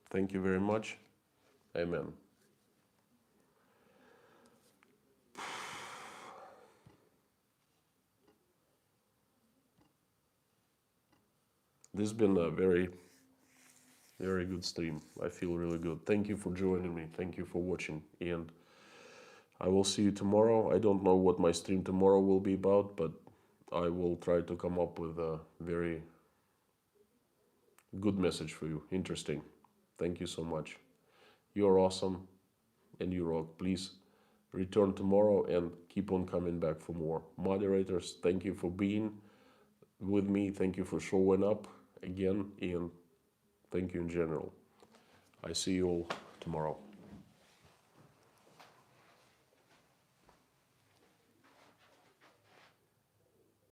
Thank you very much. Amen. This has been a very, very good stream. I feel really good. Thank you for joining me. Thank you for watching. And I will see you tomorrow. I don't know what my stream tomorrow will be about, but I will try to come up with a very good message for you. Interesting. Thank you so much. You're awesome and you rock. Please return tomorrow and keep on coming back for more. Moderators, thank you for being with me. Thank you for showing up again, and thank you in general. I see you all tomorrow.